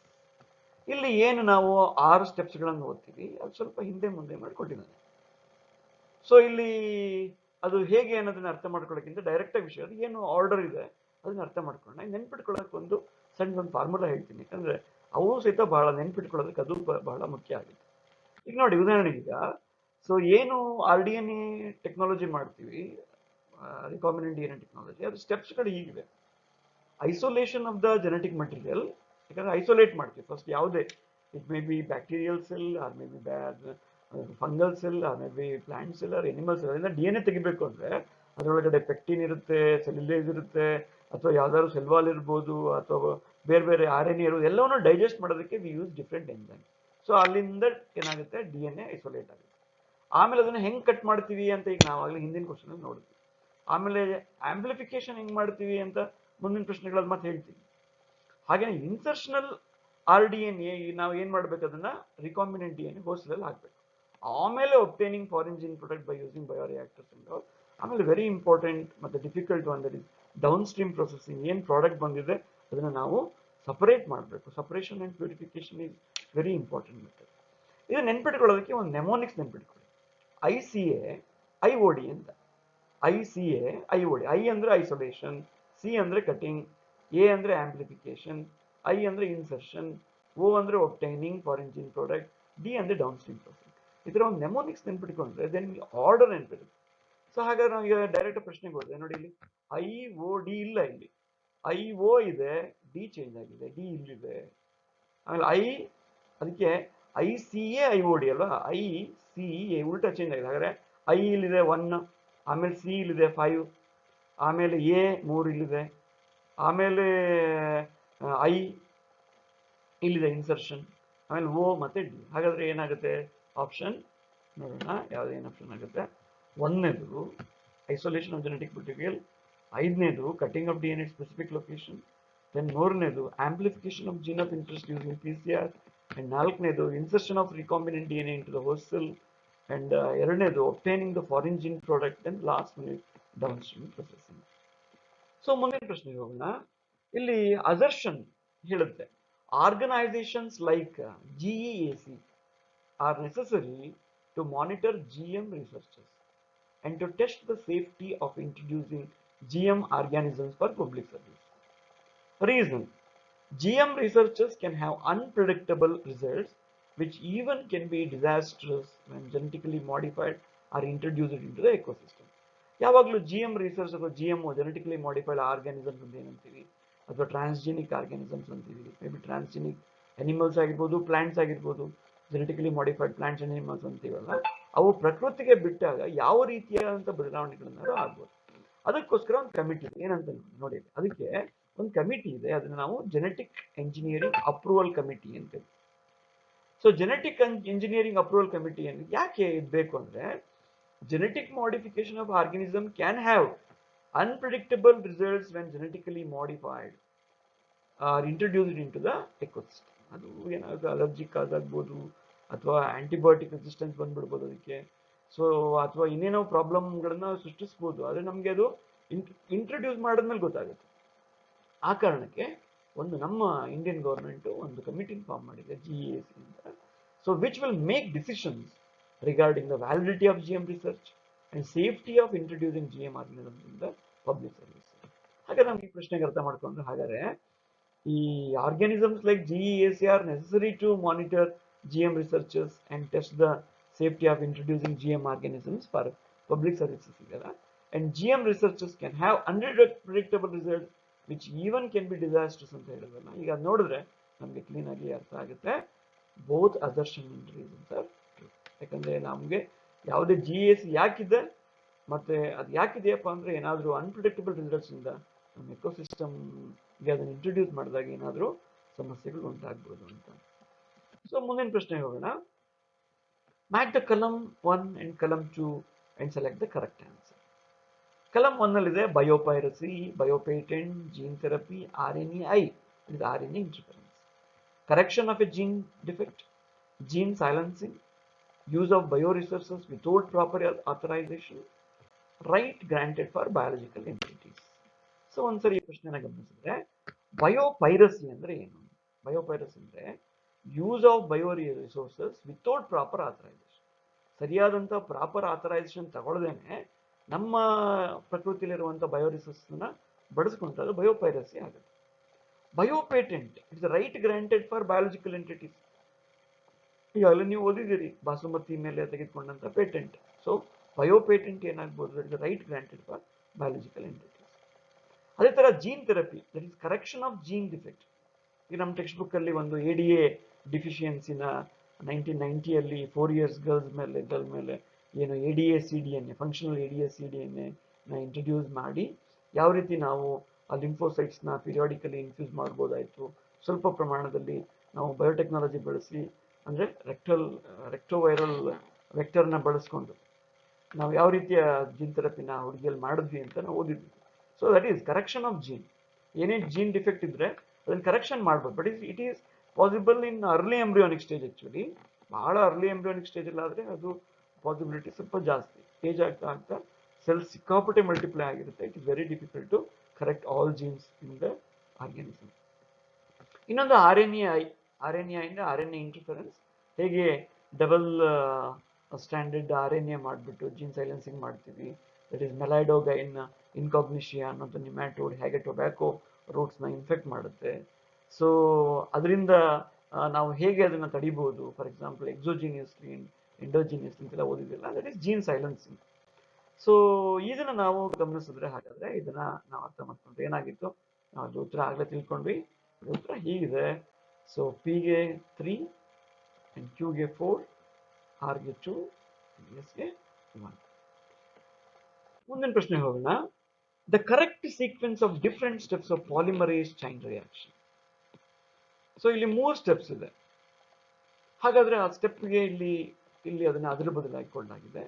ಇಲ್ಲಿ ಏನು ನಾವು 6 ಸ್ಟೆಪ್ಸ್ ಗಳನ್ನು ಓದ್ತೀವಿ, ಅದು ಸ್ವಲ್ಪ ಹಿಂದೆ ಮುಂದೆ ಮಾಡಿಕೊಟ್ಟಿದ್ದಾನೆ. ಸೊ ಇಲ್ಲಿ ಅದು ಹೇಗೆ ಅನ್ನೋದನ್ನ ಅರ್ಥ ಮಾಡ್ಕೊಳ್ಳೋಕ್ಕಿಂತ ಡೈರೆಕ್ಟ್ ಆಗಿ ವಿಷಯ ಏನು ಆರ್ಡರ್ ಇದೆ ಅದನ್ನ ಅರ್ಥ ಮಾಡ್ಕೊಳ್ಳೋಣ. ನೆನ್ಪಿಟ್ಕೊಳ್ಳೋಕೆ ಒಂದು ಫಾರ್ಮುಲಾ ಹೇಳ್ತೀನಿ, ಯಾಕಂದ್ರೆ ಅವು ಸಹಿತ ಬಹಳ ನೆನ್ಪಿಟ್ಕೊಳ್ಳೋದಕ್ಕೆ ಅದು ಬಹಳ ಮುಖ್ಯ ಆಗುತ್ತೆ. ಈಗ ನೋಡಿ, ಉದಾಹರಣೆಗೆ ಈಗ ಸೊ ಏನು RDNA ಟೆಕ್ನಾಲಜಿ ಮಾಡ್ತೀವಿ, ರಿಕಾಂಬಿನೆಂಟ್ DNA ಟೆಕ್ನಾಲಜಿ, ಅದು ಸ್ಟೆಪ್ಸ್ಗಳು ಹೀಗಿದೆ. Isolation of the genetic material, ಯಾಕಂದ್ರೆ ಐಸೋಲೇಟ್ ಮಾಡ್ತೀವಿ ಫಸ್ಟ್. ಯಾವುದೇ, it may be bacterial cell or may be fungal cell or may be plant cell or animal cell. ಅದರಿಂದ DNA ತೆಗಿಬೇಕು ಅಂದ್ರೆ ಅದರೊಳಗಡೆ ಪೆಕ್ಟಿನ್ ಇರುತ್ತೆ, ಸೆಲ್ಯುಲೇಸ್ ಇರುತ್ತೆ, ಅಥವಾ ಯಾವ್ದಾದ್ರು ಸೆಲ್ವಾಲ್ ಇರ್ಬೋದು, ಅಥವಾ ಬೇರೆ ಬೇರೆ RNA ಇರೋದು, ಎಲ್ಲವನ್ನೂ ಡೈಜೆಸ್ಟ್ ಮಾಡೋದಕ್ಕೆ we use different enzyme. So ಅಲ್ಲಿಂದ ಏನಾಗುತ್ತೆ, DNA ಐಸೋಲೇಟ್ ಆಗುತ್ತೆ. ಆಮೇಲೆ ಅದನ್ನ ಹೆಂಗ್ ಕಟ್ ಮಾಡ್ತೀವಿ ಅಂತ ಈಗ ನಾವಾಗಲೇ ಹಿಂದಿನ ಕ್ವಶನ್ ಅಲ್ಲಿ ನೋಡ್ತೀವಿ. ಆಮೇಲೆ ಆಂಪ್ಲಿಫಿಕೇಶನ್ ಹೆಂಗ್ ಮಾಡ್ತೀವಿ ಅಂತ ಮುಂದಿನ ಪ್ರಶ್ನೆಗಳಲ್ಲಿ ಮತ್ತೆ ಹೇಳ್ತೀವಿ. ಹಾಗೇನೆ ಇನ್ಸರ್ಷನಲ್ RDNA ನಾವು ಏನ್ ಮಾಡ್ಬೇಕು, ಅದನ್ನ ರಿಕಾಂಬಿನೆಂಟ್ DNA ಹೋಸ್ಟೆಲ್ ಹಾಕ್ಬೇಕು. ಆಮೇಲೆ obtaining foreign gene product by using bioreactors and all. ಆಮೇಲೆ ವೆರಿ ಇಂಪಾರ್ಟೆಂಟ್ ಮತ್ತೆ difficult one, that is downstream processing. ಏನ್ ಪ್ರಾಡಕ್ಟ್ ಬಂದಿದೆ ಅದನ್ನ ನಾವು ಸಪರೇಟ್ ಮಾಡಬೇಕು. Separation and purification is very important method. ಇದು ನೆನ್ಪಿಟ್ಕೊಳ್ಳೋದಕ್ಕೆ ಒಂದು ನೆಮೋನಿಕ್ಸ್ ನೆನ್ಪಿಟ್ಕೊಳ್ಳಿ. ICA IOD ಅಂತ. ICA IOD. I ಅಂದ್ರೆ ಐಸೋಲೇಷನ್, C ಅಂದ್ರೆ ಕಟಿಂಗ್, A ಅಂದ್ರೆ ಆಂಪ್ಲಿಫಿಕೇಶನ್, I ಅಂದ್ರೆ ಇನ್ಸರ್ಷನ್, O ಅಂದ್ರೆ obtaining foreign gene product, D ಅಂದ್ರೆ ಡೌನ್ ಸ್ಟ್ರೀಮ್ ಪ್ರೊಸೆಸ್. ಈ ತರ ಒಂದು ನೆಮೋನಿಕ್ಸ್ ನೆನ್ಪಿಟ್ಕೊಂಡ್ರೆ ದೆನ್ ಆರ್ಡರ್ ನೆನ್ಪಿಡುತ್ತೆ. ಸೊ ಹಾಗಾದ್ರೆ ನಾವು ಈಗ ಡೈರೆಕ್ಟ್ ಪ್ರಶ್ನೆಗೆ ಹೋದ್ರೆ ನೋಡಿ, ಇಲ್ಲಿ IOD ಇಲ್ಲ, ಇಲ್ಲಿ IO ಇದೆ, D ಚೇಂಜ್ ಆಗಿದೆ, D ಇಲ್ಲಿದೆ. ಆಮೇಲೆ ಅದಕ್ಕೆ ICA IOD ಅಲ್ವಾ, ICA ಉಲ್ಟಾ ಚೇಂಜ್ ಆಗಿದೆ. ಹಾಗಾದ್ರೆ I ಇಲ್ಲಿದೆ 1, ಆಮೇಲೆ ಸಿ ಇಲ್ಲಿದೆ 5, ಆಮೇಲೆ ಎ 3 ಇಲ್ಲಿದೆ, ಆಮೇಲೆ ಐ ಇಲ್ಲಿದೆ ಇನ್ಸರ್ಷನ್, ಆಮೇಲೆ ಓ ಮತ್ತೆ ಡಿ. ಹಾಗಾದ್ರೆ ಏನಾಗುತ್ತೆ ಆಪ್ಷನ್ ನೋಡೋಣ, ಏನು ಆಪ್ಷನ್ ಆಗುತ್ತೆ. ಒಂದನೇದು ಐಸೋಲೇಷನ್ ಆಫ್ ಜೆನೆಟಿಕ್ ಮೆಟೀರಿಯಲ್, ಐದನೇದು cutting of DNA specific location, then ಮೂರನೇದು amplification of gene of interest using PCR, and ನಾಲ್ಕನೇದು insertion of recombinant DNA into the host cell, and ಎರಡನೇದು obtaining the foreign gene product, and last minute downstream processing. So ಮುಂದಿನ ಪ್ರಶ್ನೆಗೆ ಹೋಗೋಣ. ಇಲ್ಲಿ ಅಸರ್ಷನ್ ಹೇಳುತ್ತೆ organisations like GEAC are necessary to monitor GM researches and to test the safety of introducing GM organisms for public service. Reason: GM researches can have unpredictable results which even can be disastrous when genetically modified are introduced into the ecosystem. ಯಾವಾಗಲೂ GM ರಿಸರ್ಚ್ ಅಥವಾ GMO ಜೆನೆಟಿಕಲಿ ಮಾಡಿಫೈಡ್ ಆರ್ಗ್ಯಾನಿಸಮ್ಸ್ ಅಂತ ಏನಂತೀವಿ, ಅಥವಾ ಟ್ರಾನ್ಸ್ಜೆನಿಕ್ ಆರ್ಗ್ಯಾನಿಸಮ್ಸ್ ಅಂತೀವಿ. ಮೇ ಬಿ ಟ್ರಾನ್ಸ್ಜೆನಿಕ್ ಅನಿಮಲ್ಸ್ ಆಗಿರ್ಬೋದು, ಪ್ಲಾಂಟ್ಸ್ ಆಗಿರ್ಬೋದು, genetically modified plants and animals ಅಂತೀವಲ್ಲ, ಅವು ಪ್ರಕೃತಿಗೆ ಬಿಟ್ಟಾಗ ಯಾವ ರೀತಿಯಾದಂಥ ಬದಲಾವಣೆಗಳನ್ನಾದ್ರೂ ಆಗ್ಬೋದು. ಅದಕ್ಕೋಸ್ಕರ ಒಂದು ಕಮಿಟಿ ಇದೆ, ಏನಂತ ನೋಡಿ, ಅದಕ್ಕೆ ಒಂದು ಕಮಿಟಿ ಇದೆ, ಅದನ್ನ ನಾವು ಜೆನೆಟಿಕ್ ಎಂಜಿನಿಯರಿಂಗ್ ಅಪ್ರೂವಲ್ ಕಮಿಟಿ ಅಂತೇಳಿ. So genetic engineering approval committee ಯಾಕೆ ಬೇಕು ಅಂದ್ರೆ, genetic modification of organism can have unpredictable results when genetically modified are introduced into the ecosystem. ಅದು ಏನಾದ್ರು ಅಲರ್ಜಿಕ್ ಆದಾಗ್ಬೋದು, ಅಥವಾ ಆಂಟಿಬಯೋಟಿಕ್ ರೆಸಿಸ್ಟೆನ್ಸ್ ಬಂದ್ಬಿಡ್ಬೋದು ಅದಕ್ಕೆ. ಸೊ ಅಥವಾ ಇನ್ನೇನೋ ಪ್ರಾಬ್ಲಮ್ಗಳನ್ನ ಸೃಷ್ಟಿಸ್ಬೋದು, ಆದರೆ ನಮಗೆ ಅದು ಇಂಟ್ರೊಡ್ಯೂಸ್ ಮಾಡಿದ್ಮೇಲೆ ಗೊತ್ತಾಗುತ್ತೆ. ಆ ಕಾರಣಕ್ಕೆ ಒಂದು ನಮ್ಮ ಇಂಡಿಯನ್ ಗೌರ್ಮೆಂಟ್ ಒಂದು ಕಮಿಟಿ ಫಾರ್ಮ್ ಮಾಡಿದೆ, GEAC ಅಂತ. So which will make decisions regarding the validity of GM research and safety of introducing GM organisms in the public service. ಹಾಗಾದ್ರೆ ನಮ್ಗೆ ಈ ಪ್ರಶ್ನೆಗೆ ಅರ್ಥ ಮಾಡ್ಕೊಂಡ್ರೆ, ಹಾಗಾದ್ರೆ ಈ organisms like GEAC are necessary to monitor GM researches and test the safety of introducing GM organisms for public services ಇದೆಯಲ್ಲ, and GM researches can have unpredictable results which even can be disastrous ಅಂತ ಹೇಳಿದ್ರಲ್ಲ. ಈಗ ಅದು ನೋಡಿದ್ರೆ ನಮ್ಗೆ ಕ್ಲೀನ್ ಆಗಿ ಅರ್ಥ ಆಗುತ್ತೆ, both assertion and reasons are true. ಯಾಕಂದ್ರೆ ನಮ್ಗೆ ಯಾವುದೇ GEAC ಯಾಕಿದೆ, ಮತ್ತೆ ಅದು ಯಾಕಿದೆಯಪ್ಪ ಅಂದ್ರೆ ಏನಾದ್ರು ಅನ್ಪ್ರಿಡಿಕ್ಟಬಲ್ ರಿಸಲ್ಟ್ಸ್ ಇಂದ ನಮ್ಮ ಎಕೋಸಿಸ್ಟಮ್ಗೆ ಅದನ್ನು ಇಂಟ್ರೊಡ್ಯೂಸ್ ಮಾಡಿದಾಗ ಏನಾದ್ರು ಸಮಸ್ಯೆಗಳು ಉಂಟಾಗ್ಬೋದು ಅಂತ. ಸೊ ಮುಂದಿನ ಪ್ರಶ್ನೆಗೆ ಹೋಗೋಣ. Match the column 1 and column 2 and select the correct answer. Column 1 ನಲ್ಲಿದೆ biopiracy, biopatent, gene therapy, RNAi, ಇದು RNA interference, correction of a gene defect, gene silencing, use of bioresources without proper authorization, right granted for biological entities. So ಒಂದ್ಸರಿ ಈ ಪ್ರಶ್ನೆನ ಗಮನಿಸಿದ್ರೆ, ಬಯೋಪೈರಸಿ ಅಂದ್ರೆ ಏನು? ಬಯೋಪೈರಸಿ ಅಂದ್ರೆ use of bio resources without proper authorisation. ಸರಿಯಾದಂಥ ಪ್ರಾಪರ್ ಆಥರೈಸೇಷನ್ ತಗೊಳ್ಳದೇನೆ ನಮ್ಮ ಪ್ರಕೃತಿಯಲ್ಲಿರುವಂಥ ಬಯೋ ರಿಸೋರ್ಸ್ನ ಬಳಸ್ಕೊಂಡ್ರೆ ಅದು ಬಯೋಪೈರಸಿ ಆಗುತ್ತೆ. Biopatent it's right granted for biological entities. ಈಗಾಗಲೇ ನೀವು ಓದಿದ್ದೀರಿ, ಬಾಸುಮತಿ ಮೇಲೆ ತೆಗೆದುಕೊಂಡಂತ ಪೇಟೆಂಟ್. ಸೊ ಬಯೋಪೇಟೆಂಟ್ ಏನಾಗ್ಬೋದು, that is right granted for biological entities. ಅದೇ ತರ gene therapy, that is correction of gene defect. ಈಗ ನಮ್ಮ ಟೆಕ್ಸ್ಟ್ ಬುಕ್ ಅಲ್ಲಿ ಒಂದು ADA ಡಿಫಿಷಿಯನ್ಸಿನ 1990 4 ಇಯರ್ಸ್ ಗರ್ಲ್ ಮೇಲೆ ಏನು ADA-CDNA ಫಂಕ್ಷನಲ್ ADA-CDNA ಇಂಟ್ರೊಡ್ಯೂಸ್ ಮಾಡಿ ಯಾವ ರೀತಿ ನಾವು ಆ ಲಿಂಫೋಸೈಟ್ಸ್ನ ಪಿರಿಯಾಡಿಕಲಿ ಇನ್ಫ್ಯೂಸ್ ಮಾಡ್ಬೋದಾಯ್ತು, ಸ್ವಲ್ಪ ಪ್ರಮಾಣದಲ್ಲಿ ನಾವು ಬಯೋಟೆಕ್ನಾಲಜಿ ಬಳಸಿ, ಅಂದರೆ ರೆಕ್ಟೋವೈರಲ್ ವೆಕ್ಟರ್ನ ಬಳಸ್ಕೊಂಡು ನಾವು ಯಾವ ರೀತಿಯ ಜೀನ್ ಥೆರಪಿನ ಹುಡುಗಿಯಲ್ಲಿ ಮಾಡಿದ್ವಿ ಅಂತ ನಾವು ಓದಿದ್ವಿ. So that is correction of gene. ಏನೇನು ಜೀನ್ ಡಿಫೆಕ್ಟ್ ಇದ್ರೆ ಅದನ್ನು ಕರೆಕ್ಷನ್ ಮಾಡ್ಬೋದು. But it is possible in early embryonic stage. Actually ಬಹಳ ಅರ್ಲಿ ಎಂಬ್ರಿಯೋನಿಕ್ ಸ್ಟೇಜಲ್ಲಿ ಆದರೆ ಅದು ಪಾಸಿಬಿಲಿಟಿ ಸ್ವಲ್ಪ ಜಾಸ್ತಿ. ಏಜ್ ಆಗ್ತಾ ಆಗ್ತಾ ಸೆಲ್ಸ್ ಸಿಕ್ಕಾಪಟ್ಟೆ ಮಲ್ಟಿಪ್ಲೈ ಆಗಿರುತ್ತೆ. It is very difficult to correct all genes in the organism. ಇನ್ನೊಂದು RNAi ಇಂದ RNA ಇಂಟರ್ಫರೆನ್ಸ್. ಹೇಗೆ ಡಬಲ್ ಸ್ಟ್ಯಾಂಡರ್ಡ್ RNA ಮಾಡಿಬಿಟ್ಟು ಜೀನ್ ಸೈಲೆನ್ಸಿಂಗ್ ಮಾಡ್ತೀವಿ, ದಟ್ ಈಸ್ ಮೆಲೈಡೋಗೈನ್ ಇನ್ಕಾಗ್ನಿಷಿಯಾ ಅನ್ನೋದು ನಿಮ್ಯಾಟೋಡ್ ಹೇಗೆ ಟೊಬ್ಯಾಕೋ ರೂಟ್ಸ್ನ ಇನ್ಫೆಕ್ಟ್ ಮಾಡುತ್ತೆ. ಸೊ ಅದರಿಂದ ನಾವು ಹೇಗೆ ಅದನ್ನು ತಡಿಬೋದು, ಫಾರ್ ಎಕ್ಸಾಂಪಲ್ ಎಕ್ಸೋಜಿನಿಯಸ್ಲಿ, ಎಂಡೋಜಿನಿಯಸ್ಲಿ ಅಂತೆಲ್ಲ ಓದಿದಿಲ್ಲ, that is gene silencing. So ಇದನ್ನು ನಾವು ಗಮನಿಸಿದ್ರೆ, ಹಾಗಾದರೆ ಇದನ್ನು ನಾವು ಅರ್ಥ ಮಾಡ್ಕೊಂಡ್ರೆ ಏನಾಗಿತ್ತು, ನಾವು ಉತ್ತರ ಆಗಲೇ ತಿಳ್ಕೊಂಡ್ವಿ. ಉತ್ತರ ಹೀಗಿದೆ. ಸೊ Pಗೆ 3 and Qಗೆ 4, Rಗೆ 2, Sಗೆ 1. ಮುಂದಿನ ಪ್ರಶ್ನೆ ಹೋಗೋಣ. The correct sequence of different steps of polymerase chain reaction. So ಇಲ್ಲಿ 3 ಸ್ಟೆಪ್ಸ್ ಇದೆ. ಹಾಗಾದ್ರೆ ಆ ಸ್ಟೆಪ್ಗೆ ಇಲ್ಲಿ ಅದನ್ನ ಅದರ ಬದಲಾಗಿಕೊಳ್ಳಲಾಗಿದೆ.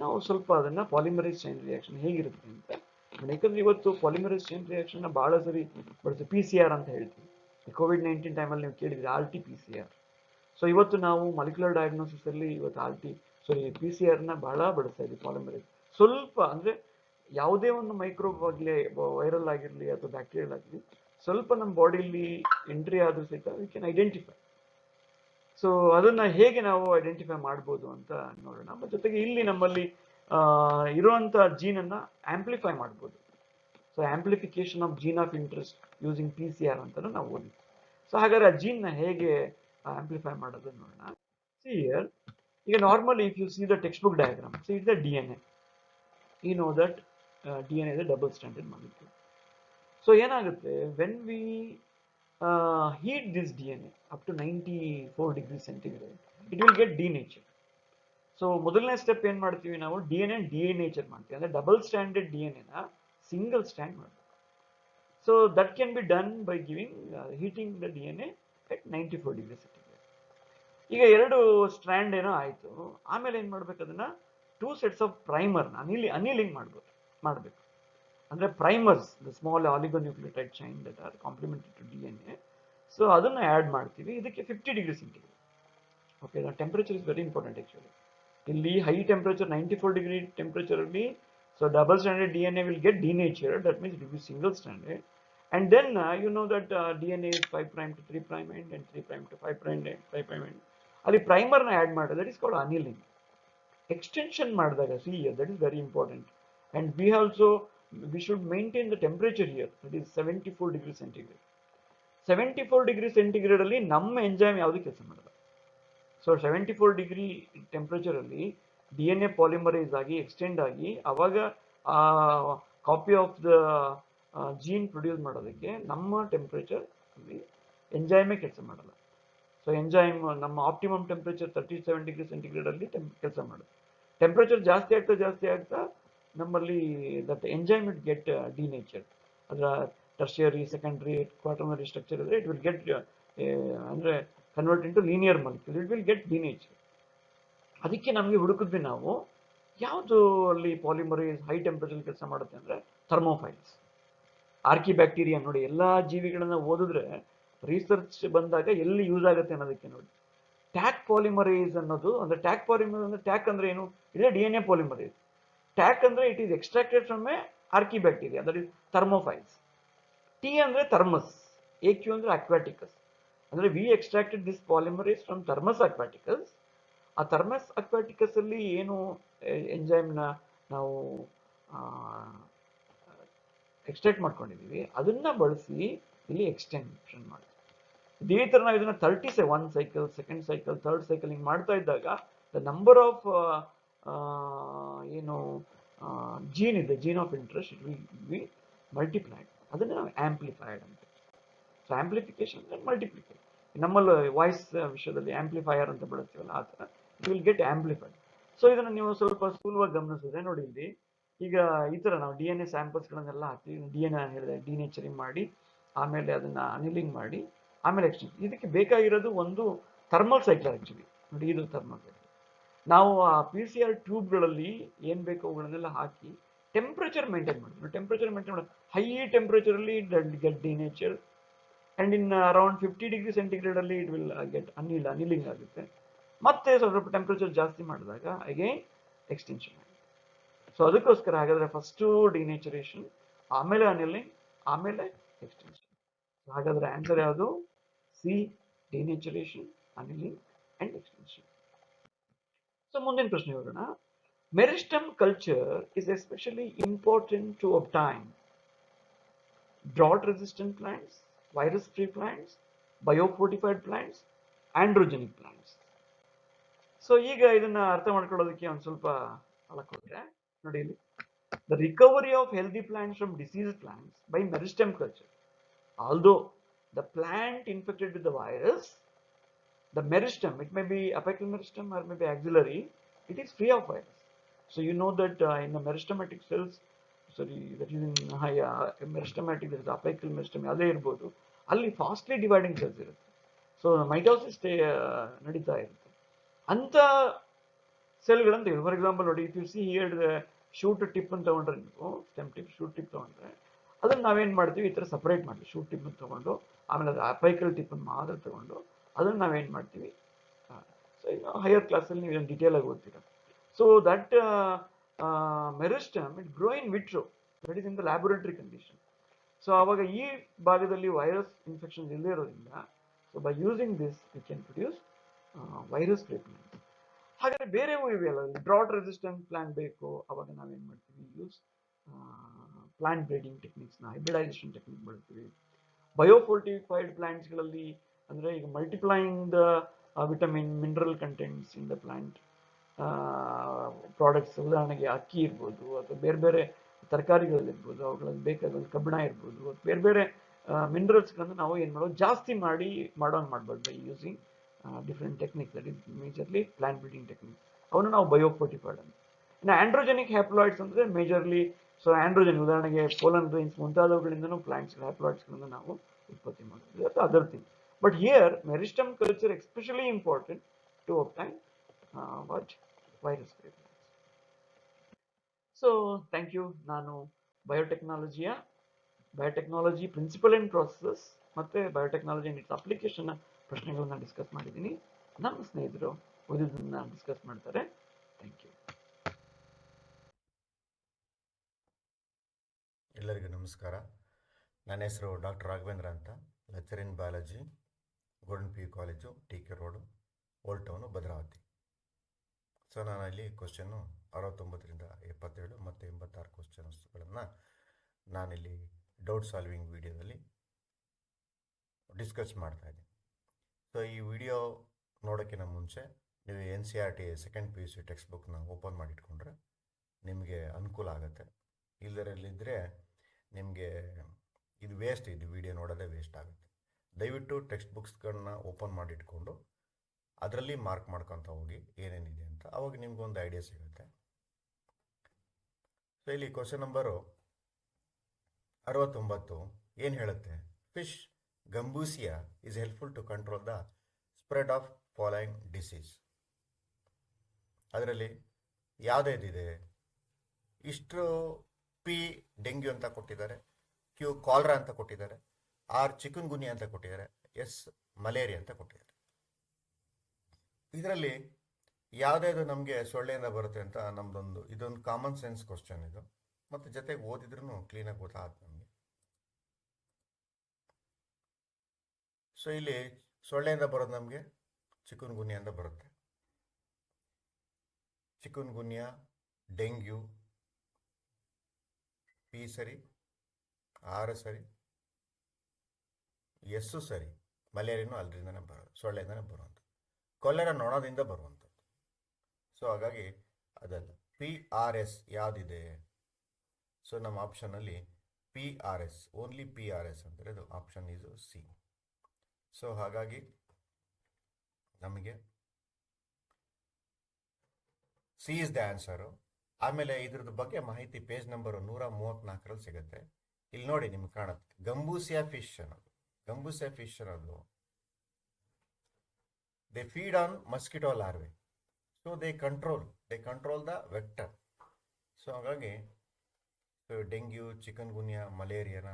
ನಾವು ಸ್ವಲ್ಪ ಅದನ್ನ ಪಾಲಿಮರೇಸ್ ಚೈನ್ ರಿಯಾಕ್ಷನ್ ಹೇಗಿರುತ್ತೆ ಅಂತ, ಯಾಕಂದ್ರೆ ಇವತ್ತು ಪಾಲಿಮರೇಸ್ ಚೈನ್ ರಿಯಾಕ್ಷನ್ ಬಹಳ ಸರಿ ಬಳಸಿ PCR ಅಂತ ಹೇಳ್ತೀವಿ. COVID-19 ಟೈಮಲ್ಲಿ ನೀವು ಕೇಳಿದ್ರೆ RT-PCR. ಸೊ ಇವತ್ತು ನಾವು ಮಾಲಿಕ್ಯುಲರ್ ಡಯಾಗ್ನೋಸಿಸ್ ಅಲ್ಲಿ ಇವತ್ತು PCR ನ ಬಹಳ ಬಳಸ್ತಾ ಇದ್ದೀವಿ. ಪಾಲಿಮರೇಸ್ ಸ್ವಲ್ಪ ಅಂದ್ರೆ ಯಾವುದೇ ಒಂದು ಮೈಕ್ರೋಬ್ ಆಗಲಿ, ವೈರಲ್ ಆಗಿರಲಿ ಅಥವಾ ಬ್ಯಾಕ್ಟೀರಿಯಲ್ ಆಗಲಿ, ಸ್ವಲ್ಪ ನಮ್ಮ ಬಾಡಿಯಲ್ಲಿ ಎಂಟ್ರಿ ಆದ್ರೂ ಸಹಿತ ವಿ ಕ್ಯಾನ್ ಐಡೆಂಟಿಫೈ. ಸೊ ಅದನ್ನ ಹೇಗೆ ನಾವು ಐಡೆಂಟಿಫೈ ಮಾಡ್ಬೋದು ಅಂತ ನೋಡೋಣ. ಜೊತೆಗೆ ಇಲ್ಲಿ ನಮ್ಮಲ್ಲಿ ಇರುವಂತ ಜೀನ್ ಅನ್ನ ಆಂಪ್ಲಿಫೈ ಮಾಡ್ಬೋದು. So amplification of gene of interest using PCR ಅಂತ ನಾವು ಓದಿ. ಸೊ ಹಾಗಾದ್ರೆ ಆ ಜೀನ್ ನ ಹೇಗೆ ಆಂಪ್ಲಿಫೈ ಮಾಡೋದನ್ನ ನೋಡೋಣ. ಈಗ normally if U C the text book diagram, it's the DNA. You know that DNA is a double stranded molecule. So ಏನಾಗುತ್ತೆ, when we heat this DNA up to 94 degrees centigrade, it will get denatured. So ಮೊದಲನೇ ಸ್ಟೆಪ್ ಏನ್ ಮಾಡ್ತೀವಿ ನಾವು, DNA ಡಿನೇಚರ್ ಮಾಡ್ತೀವಿ. ಅಂದ್ರೆ ಡಬಲ್ ಸ್ಟ್ಯಾಂಡೆಡ್ DNA ನ ಸಿಂಗಲ್ ಸ್ಟ್ಯಾಂಡ್ ಮಾಡ್ತೀವಿ. So that can be done by giving heating the DNA at 94 degrees centigrade. ಈಗ 2 ಸ್ಟ್ರಾಂಡ್ ಏನೋ ಆಯ್ತು. ಆಮೇಲೆ ಏನ್ ಮಾಡ್ಬೇಕು, ಅದನ್ನ 2 sets ಆಫ್ ಪ್ರೈಮರ್ ಅನಿಲಿಂಗ್ ಮಾಡಬೇಕು. ಅಂದ್ರೆ primers, the small oligonucleotide chain that are complementary to DNA. So ಅದನ್ನ ಆಡ್ ಮಾಡ್ತೀವಿ. ಇದಕ್ಕೆ 50 degree centigrade. Okay, temperature is very important actually. ಇಲ್ಲಿ ಹೈ ಟೆಂಪರೇಚರ್ 94 ಡಿಗ್ರಿ ಟೆಂಪರೇಚರ್ ಅಲ್ಲಿ, so double stranded DNA will get denatured. That means it will be single stranded. And then you know that DNA is 5' to 3' end and 3' to 5' end, 5' end. ಅಲ್ಲಿ ಪ್ರೈಮರ್ ನ ಆಡ್ ಮಾಡೋದು, ದಟ್ ಇಸ್ ಕಾಲ್ಡ್ ಅನಿಲಿಂಗ್. ಎಕ್ಸ್ಟೆನ್ಷನ್ ಮಾಡಿದಾಗ that is very important. And we should maintain the temperature here, that is 74 degrees centigrade. 74 degrees centigrade ಅಲ್ಲಿ ನಮ್ಮ ಎಂಜೈಮ್ ಯಾವುದು ಕೆಲಸ ಮಾಡಲ್ಲ. ಸೊ 74 ಡಿಗ್ರಿ ಟೆಂಪರೇಚರ್ ಅಲ್ಲಿ DNA ಪಾಲಿಮರೈಸ್ ಆಗಿ ಎಕ್ಸ್ಟೆಂಡ್ ಆಗಿ ಅವಾಗ copy of the gene produce ಮಾಡೋದಕ್ಕೆ ನಮ್ಮ ಟೆಂಪರೇಚರ್ ಅಲ್ಲಿ ಎಂಜೈಮೇ ಕೆಲಸ ಮಾಡಲ್ಲ. ಸೊ ಎಂಜೈಮ್ ನಮ್ಮ ಆಪ್ಟಿಮಮ್ ಟೆಂಪರೇಚರ್ 37 ಡಿಗ್ರಿ ಸೆಂಟಿಗ್ರೇಡ್ ಅಲ್ಲಿ ಕೆಲಸ ಮಾಡುತ್ತೆ. ಟೆಂಪರೇಚರ್ ಜಾಸ್ತಿ ಆಗ್ತಾ ನಮ್ಮಲ್ಲಿ that enzyme it get denatured. ಅದರ ಟರ್ಷಿಯರಿ, ಸೆಕೆಂಡರಿ, ಕ್ವಾಟರ್ನರಿ ಸ್ಟ್ರಕ್ಚರ್ ಇದ್ರೆ ಇಟ್ ವಿಲ್ ಗೆಟ್ ಅಂದ್ರೆ convert into linear molecule, it will get denature. ಅದಕ್ಕೆ ನಮಗೆ ಹುಡುಕಿದ್ವಿ ನಾವು ಯಾವುದು ಅಲ್ಲಿ ಪಾಲಿಮರೇಸ್ ಹೈ ಟೆಂಪರೇಚರ್ ಕೆಲಸ ಮಾಡುತ್ತೆ ಅಂದ್ರೆ ಥರ್ಮೋಫೈಲ್ಸ್. ಆರ್ಕಿಬ್ಯಾಕ್ಟೀರಿಯಾ ನೋಡಿ, ಎಲ್ಲಾ ಜೀವಿಗಳನ್ನ ಓದಿದ್ರೆ ರಿಸರ್ಚ್ ಬಂದಾಗ ಎಲ್ಲಿ ಯೂಸ್ ಆಗುತ್ತೆ ಅನ್ನೋದಕ್ಕೆ ನೋಡಿ. ಟ್ಯಾಕ್ ಪಾಲಿಮರೇಸ್ ಅನ್ನೋದು, ಅಂದ್ರೆ ಟ್ಯಾಕ್ ಪಾಲಿಮರೇಸ್ ಅಂದ್ರೆ, ಟ್ಯಾಕ್ ಅಂದ್ರೆ ಏನು, ಇದೇ DNA ಪಾಲಿಮರೇಸ್. ಟ್ಯಾಕ್ ಅಂದ್ರೆ it is extracted from a archaebacteria, that is thermophiles. T ಅಂದ್ರೆ ಥರ್ಮಸ್, AQ ಅಂದ್ರೆ ಅಕ್ವಾಟಿಕಸ್. ಅಂದ್ರೆ we extracted this polymerase from Thermus aquaticus. ಆ ಥರ್ಮಸ್ ಅಕ್ವಾಟಿಕಸ್ ಅಲ್ಲಿ ಏನು ಎಂಜೈಮ್ ನ ನಾವು ಎಕ್ಸ್ಟ್ರಾಕ್ಟ್ ಮಾಡ್ಕೊಂಡಿದೀವಿ, ಅದನ್ನ ಬಳಸಿ ಇಲ್ಲಿ ಎಕ್ಸ್ಟೆನ್ಷನ್ ಮಾಡ್ತೀವಿ. ಇದೇ ತರ ನಾವು ಇದನ್ನ 1 cycle, second cycle, third cycle ಹಿಂಗ್ ಮಾಡ್ತಾ ಇದ್ದಾಗ ದ ನಂಬರ್ ಆಫ್ ಏನು ಜೀನ್ ಇದೆ, gene of interest, it will be multiplied. ಅದನ್ನ ನಾವು ಆಂಪ್ಲಿಫೈಡ್ ಅಂತ. ಸೊ ಆಂಪ್ಲಿಫಿಕೇಶನ್ ಅಂದ್ರೆ ಮಲ್ಟಿಪ್ಲಿಕೇಶನ್. ನಮ್ಮಲ್ಲಿ ವಾಯ್ಸ್ ವಿಷಯದಲ್ಲಿ ಆಂಪ್ಲಿಫೈಯರ್ ಅಂತ ಬಳಸ್ತೀವಲ್ಲ, ಆ ತರ it will get amplified. So ಇದನ್ನ ನೀವು ಸ್ವಲ್ಪ ಸ್ಥೂಲವಾಗಿ ಗಮನಿಸಿದ್ರೆ ನೋಡಿ, ಇಲ್ಲಿ ಈಗ ಈ ತರ ನಾವು DNA ಸ್ಯಾಂಪಲ್ಸ್ ಗಳನ್ನೆಲ್ಲ ಹಾಕ್ತೀವಿ. DNA ಹೇಳಿದೆ ಡಿನೇಚರಿಂಗ್ ಮಾಡಿ, ಆಮೇಲೆ ಅದನ್ನ ಅನಿಲಿಂಗ್ ಮಾಡಿ, ಆಮೇಲೆ ಎಕ್ಸ್ಟೆನ್ಷನ್. ಇದಕ್ಕೆ ಬೇಕಾಗಿರೋದು ಒಂದು ಥರ್ಮಲ್ ಸೈಕಲ್ ಆಕ್ಚುಲಿ. ನೋಡಿ, ಇದು ಥರ್ಮಲ್ ಸೈಕಲ್. ನಾವು ಆ PCR ಟ್ಯೂಬ್ಗಳಲ್ಲಿ ಏನ್ ಬೇಕೋ ಅವುಗಳನ್ನೆಲ್ಲ ಹಾಕಿ ಟೆಂಪರೇಚರ್ ಮೇಂಟೈನ್ ಮಾಡ್ತೀವಿ. ಟೆಂಪರೇಚರ್ ಮೇಂಟೈನ್ ಮಾಡೋದು ಹೈ ಟೆಂಪರೇಚರ್ ಅಲ್ಲಿ get denature, and in around 50 degree centigrade ಅಲ್ಲಿ ಇಟ್ ವಿಲ್ ಗೆಟ್ ಅನಿಲಿಂಗ್ ಆಗುತ್ತೆ. ಮತ್ತೆ ಸ್ವಲ್ಪ ಟೆಂಪರೇಚರ್ ಜಾಸ್ತಿ ಮಾಡಿದಾಗ ಅಗೈನ್ ಎಕ್ಸ್ಟೆನ್ಷನ್ ಆಗುತ್ತೆ. ಸೊ ಅದಕ್ಕೋಸ್ಕರ ಹಾಗಾದ್ರೆ ಫಸ್ಟ್ ಡಿನೇಚರೇಷನ್, ಆಮೇಲೆ ಅನಿಲಿಂಗ್, ಆಮೇಲೆ ಎಕ್ಸ್ಟೆನ್ಷನ್. ಹಾಗಾದ್ರೆ ಆನ್ಸರ್ ಯಾವುದು? C, denaturation, annealing and extension. So ಮುಂದಿನ ಪ್ರಶ್ನೆ ಹೋಗೋಣ. Meristem culture is especially important to obtain drought resistant plants, virus free plants, biofortified plants, androgenic plants. So ಈಗ ಇದನ್ನ ಅರ್ಥ ಮಾಡ್ಕೊಳ್ಳೋದಕ್ಕೆ ಒಂದು ಸ್ವಲ್ಪ ಒಳಕ್ಕೆ ಹೋದ್ರೆ ನೋಡಿ, ಇಲ್ಲಿ the recovery of healthy plants from disease plants by meristem culture. Although the plant infected with the virus, the meristem, it may be apical meristem or maybe axillary, it is free of virus. So you know that in the meristematic cells, sorry, that is in meristematic, there is apical meristemy, ಅದೇ ಇರ್ಬೋದು, ಅಲ್ಲಿ ಫಾಸ್ಟ್ಲಿ ಡಿವೈಡಿಂಗ್ ಸೆಲ್ಸ್ ಇರುತ್ತೆ. ಸೊ ಮೈಟೋಸಿಸ್ ನಡೀತಾ ಇರುತ್ತೆ. ಅಂತ ಸೆಲ್ಗಳನ್ನು ತೆಗೆದು, ಫಾರ್ ಎಕ್ಸಾಂಪಲ್ ನೋಡಿ, if U see here shoot tip ಅಂತ ತಗೊಂಡ್ರೆ, ನೀವು ಸ್ಟೆಮ್ ಟಿಪ್ ಶೂಟ್ ಟಿಪ್ ತಗೊಂಡ್ರೆ ಅದನ್ನ ನಾವೇನ್ ಮಾಡ್ತೀವಿ, ಈ ತರ ಸಪರೇಟ್ ಮಾಡ್ತೀವಿ. ಶೂಟ್ ಟಿಪ್ ತಗೊಂಡು ಆಮೇಲೆ ಅದು ಅಪೈಕಲ್ ಟಿಪ್ ಮಾತ್ರ ತಗೊಂಡು ಅದನ್ನ ನಾವೇನ್ ಮಾಡ್ತೀವಿ, ಸೊ ಹೈಯರ್ ಕ್ಲಾಸಲ್ಲಿ ನೀವು ಇದನ್ನು ಡೀಟೇಲ್ ಆಗಿ ಓದ್ತೀರಾ. So that meristem it grow in vitro, that is in the laboratory condition. So ಆವಾಗ ಈ ಭಾಗದಲ್ಲಿ ವೈರಸ್ ಇನ್ಫೆಕ್ಷನ್ ಇಲ್ಲದೆ ಇರೋದ್ರಿಂದ, so by using this we can produce virus free plant. ಹಾಗಾದ್ರೆ ಬೇರೆವು ಇವೆಯಲ್ಲ, ಡ್ರಾಟ್ ರೆಸಿಸ್ಟೆಂಟ್ ಪ್ಲಾಂಟ್ ಬೇಕು, ಅವಾಗ ನಾವೇನ್ ಮಾಡ್ತೀವಿ, ಯೂಸ್ ಪ್ಲಾಂಟ್ ಬ್ರೀಡಿಂಗ್ ಟೆಕ್ನಿಕ್ಸ್ನ, ಹೈಬ್ರಿಡೈಸೇಷನ್ ಟೆಕ್ನಿಕ್ ಬಳಸ್ತೀವಿ. ಬಯೋಫೋರ್ಟಿಫೈಡ್ ಪ್ಲಾಂಟ್ಸ್ಗಳಲ್ಲಿ ಅಂದರೆ ಈಗ multiplying the vitamin mineral contents in the plant products, ಉದಾಹರಣೆಗೆ ಅಕ್ಕಿ ಇರ್ಬೋದು ಅಥವಾ ಬೇರೆ ಬೇರೆ ತರಕಾರಿಗಳಿರ್ಬೋದು, ಅವುಗಳಲ್ಲಿ ಬೇಕಾದ ಕಬ್ಬಿಣ ಇರ್ಬೋದು, ಬೇರೆ ಬೇರೆ ಮಿನರಲ್ಸ್ಗಳನ್ನು ನಾವು ಏನು ಮಾಡೋದು, ಜಾಸ್ತಿ ಮಾಡೋಂಗೆ ಮಾಡ್ಬೋದು by using different techniques, that is majorly plant breeding technique. ಅವನು ನಾವು ಬಯೋಫೋರ್ಟಿಫೈಡ್ ಅಂತ. ಇನ್ನು ಆಂಡ್ರೋಜೆನಿಕ್ ಹ್ಯಾಪ್ಲಾಯ್ಡ್ಸ್ ಅಂದರೆ ಮೇಜರ್ಲಿ, ಸೊ ಆಂಡ್ರೋಜನ್ ಉದಾಹರಣೆಗೆ ಪೋಲನ್ ಗ್ರೈನ್ಸ್ ಮುಂತಾದವುಗಳಿಂದನೂ ಪ್ಲಾಂಟ್ಸ್ ಹ್ಯಾಪ್ಲಾಯ್ಡ್ಸ್ಗಳನ್ನು ನಾವು ಉತ್ಪತ್ತಿ ಮಾಡ್ತೀವಿ, ಅಥವಾ other thing. But here meristem culture especially important to obtain what virus free plants. So thank you. ನಾನು ಬಯೋಟೆಕ್ನಾಲಜಿ ಪ್ರಿನ್ಸಿಪಲ್ ಅಂಡ್ ಪ್ರಾಸೆಸಸ್ ಮತ್ತು ಬಯೋಟೆಕ್ನಾಲಜಿ ಅಂಡ್ ಇಟ್ಸ್ ಅಪ್ಲಿಕೇಶನ್ ಪ್ರಶ್ನೆಗಳನ್ನ ಡಿಸ್ಕಸ್ ಮಾಡಿದ್ದೀನಿ. ನಮ್ಮ ಸ್ನೇಹಿತರು ಉಳಿದನ್ನ ಡಿಸ್ಕಸ್ ಮಾಡ್ತಾರೆ. Thank you. ಎಲ್ಲರಿಗೂ ನಮಸ್ಕಾರ. ನನ್ನ ಹೆಸರು ಡಾಕ್ಟರ್ ರಾಘವೇಂದ್ರ ಅಂತ, lecture in biology, golden P U college, T K road, old town, Bhadravathi. So ನಾನು ಇಲ್ಲಿ ಕ್ವಶನ್ನು 69ರಿಂದ 77 ಮತ್ತು 86 ಕ್ವಶನ್ಸ್ಗಳನ್ನು ನಾನಿಲ್ಲಿ ಡೌಟ್ ಸಾಲ್ವಿಂಗ್ ವಿಡಿಯೋದಲ್ಲಿ ಡಿಸ್ಕಸ್ ಮಾಡ್ತಾಯಿದ್ದೀನಿ. ಸೊ ಈ ವಿಡಿಯೋ ನೋಡೋಕ್ಕಿಂತ ಮುಂಚೆ ನೀವು NCERT ಸೆಕೆಂಡ್ PUC ಟೆಕ್ಸ್ಟ್ ಬುಕ್ನ ಓಪನ್ ಮಾಡಿಟ್ಕೊಂಡ್ರೆ ನಿಮಗೆ ಅನುಕೂಲ ಆಗುತ್ತೆ. ಇಲ್ಲದರಲ್ಲಿದ್ದರೆ ನಿಮಗೆ ಇದು ವೇಸ್ಟ್, ಇದು ವಿಡಿಯೋ ನೋಡೋದೇ ವೇಸ್ಟ್ ಆಗುತ್ತೆ. ದಯವಿಟ್ಟು ಟೆಕ್ಸ್ಟ್ ಬುಕ್ಸ್ಗಳನ್ನ ಓಪನ್ ಮಾಡಿಟ್ಕೊಂಡು ಅದರಲ್ಲಿ ಮಾರ್ಕ್ ಮಾಡ್ಕೊತ ಹೋಗಿ ಏನೇನಿದೆ ಅಂತ, ಅವಾಗ ನಿಮ್ಗೊಂದು ಐಡಿಯಾ ಸಿಗುತ್ತೆ. ಸೊ ಇಲ್ಲಿ ಕ್ವಶನ್ ನಂಬರು 69 ಏನು ಹೇಳುತ್ತೆ, fish Gambusia is helpful to control the spread of following disease. ಅದರಲ್ಲಿ ಯಾವುದೇದಿದೆ, ಇಷ್ಟು ಪಿ ಡೆಂಗ್ಯೂ ಅಂತ ಕೊಟ್ಟಿದ್ದಾರೆ, ಕ್ಯೂ ಕಾಲ್ರಾ ಅಂತ ಕೊಟ್ಟಿದ್ದಾರೆ, ಆರ್ ಚಿಕನ್ ಗುನ್ಯಾ ಅಂತ ಕೊಟ್ಟಿದ್ದಾರೆ, ಎಸ್ ಮಲೇರಿಯಾ ಅಂತ ಕೊಟ್ಟಿದ್ದಾರೆ. ಇದರಲ್ಲಿ ಯಾವುದೇದು ನಮಗೆ ಸೊಳ್ಳೆಯಿಂದ ಬರುತ್ತೆ ಅಂತ ಇದೊಂದು ಕಾಮನ್ ಸೆನ್ಸ್ ಕ್ವಶನ್ ಇದು, ಮತ್ತು ಜೊತೆಗೆ ಓದಿದ್ರೂ ಕ್ಲೀನಾಗಿ ಗೊತ್ತಾಗುತ್ತೆ ನಮಗೆ. ಸೊ ಇಲ್ಲಿ ಸೊಳ್ಳೆಯಿಂದ ಬರೋದು ನಮಗೆ ಚಿಕನ್ ಗುನ್ಯಾದಿಂದ ಬರುತ್ತೆ. ಚಿಕನ್ ಗುನ್ಯಾ, ಡೆಂಗ್ಯೂ, ಪಿ ಸರಿ, ಆರ್ ಸರಿ, ಎಸ್ಸು ಸರಿ, ಮಲೇರಿಯಾನು ಅಲ್ಲರಿಂದನೇ ಬರೋದು, ಸೊಳ್ಳೆಯಿಂದನೇ ಬರುವಂಥದ್ದು. ಕೊಲೆರಾ ನೊಣದಿಂದ ಬರುವಂಥದ್ದು. ಸೊ ಹಾಗಾಗಿ ಅದಲ್ಲ. PRS ಯಾವುದಿದೆ, ಸೊ ನಮ್ಮ ಆಪ್ಷನಲ್ಲಿ PRS, ಓನ್ಲಿ PRS ಅಂದರೆ ಇದು ಆಪ್ಷನ್ ಈಸ್ ಸಿ. ಸೊ ಹಾಗಾಗಿ ನಮಗೆ ಸಿ ಇಸ್ ದ ಆನ್ಸರು. ಆಮೇಲೆ ಇದ್ರದ್ದು ಬಗ್ಗೆ ಮಾಹಿತಿ ಪೇಜ್ ನಂಬರ್ 134ರಲ್ಲಿ ಸಿಗುತ್ತೆ. ಇಲ್ಲಿ ನೋಡಿ ನಿಮ್ಗೆ ಕಾಣುತ್ತೆ ಗಂಬೂಸಿಯಾ ಫಿಶ್ ಅನ್ನೋದು. ಗಂಬೂಸಿಯಾ ಫಿಶ್ ಅನ್ನೋದು they feed on mosquito larvae, so they control the vector. So ಹಾಗಾಗಿ ಡೆಂಗ್ಯೂ, ಚಿಕನ್ ಗುನ್ಯಾ, ಮಲೇರಿಯಾನ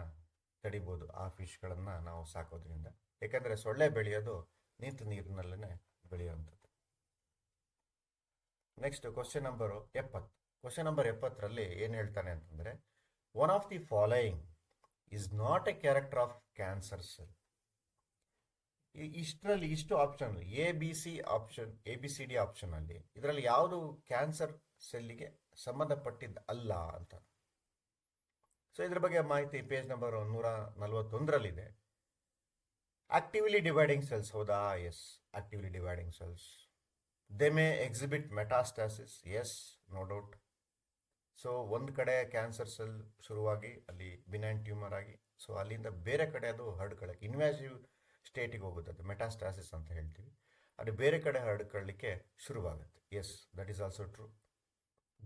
ತಡಿಬೋದು ಆ ಫಿಶ್ಗಳನ್ನು ನಾವು ಸಾಕೋದ್ರಿಂದ. ಯಾಕಂದರೆ ಸೊಳ್ಳೆ ಬೆಳೆಯೋದು ನಿಂತ ನೀರಿನಲ್ಲೇ ಬೆಳೆಯುವಂಥದ್ದು. Next question number 70. Question number 70ರಲ್ಲಿ ಏನು ಹೇಳ್ತಾನೆ ಅಂತಂದರೆ, one of the following is not a character of cancer cell. ಇಷ್ಟು ಆಪ್ಷನ್ ABCD ಆಪ್ಷನಲ್ಲಿ ಇದರಲ್ಲಿ ಯಾವುದು ಕ್ಯಾನ್ಸರ್ ಸೆಲ್ಲಿಗೆ ಸಂಬಂಧಪಟ್ಟಿದ್ದು ಅಲ್ಲ ಅಂತ. ಸೊ ಇದ್ರ ಬಗ್ಗೆ ಮಾಹಿತಿ ಪೇಜ್ ನಂಬರ್ 141ರಲ್ಲಿದೆ. ಆಕ್ಟಿವ್ಲಿ ಡಿವೈಡಿಂಗ್ ಸೆಲ್ಸ್, ಹೌದಾ? Yes, actively dividing cells. They may exhibit metastasis, yes, no doubt. So ಒಂದು ಕಡೆ ಕ್ಯಾನ್ಸರ್ ಸೆಲ್ ಶುರುವಾಗಿ ಅಲ್ಲಿ ಬಿನೈನ್ ಟ್ಯೂಮರ್ ಆಗಿ, ಸೊ ಅಲ್ಲಿಂದ ಬೇರೆ ಕಡೆ ಅದು ಹರಡ್ಕೊಳ್ಳೋಕೆ ಇನ್ವ್ಯಾಸಿವ್ ಸ್ಟೇಟಿಗೆ ಹೋಗುತ್ತೆ, ಅದು ಮೆಟಾಸ್ಟಾಸಿಸ್ ಅಂತ ಹೇಳ್ತೀವಿ. ಅದು ಬೇರೆ ಕಡೆ ಹರಡ್ಕೊಳ್ಳಿಕ್ಕೆ ಶುರುವಾಗುತ್ತೆ. Yes, that is also true.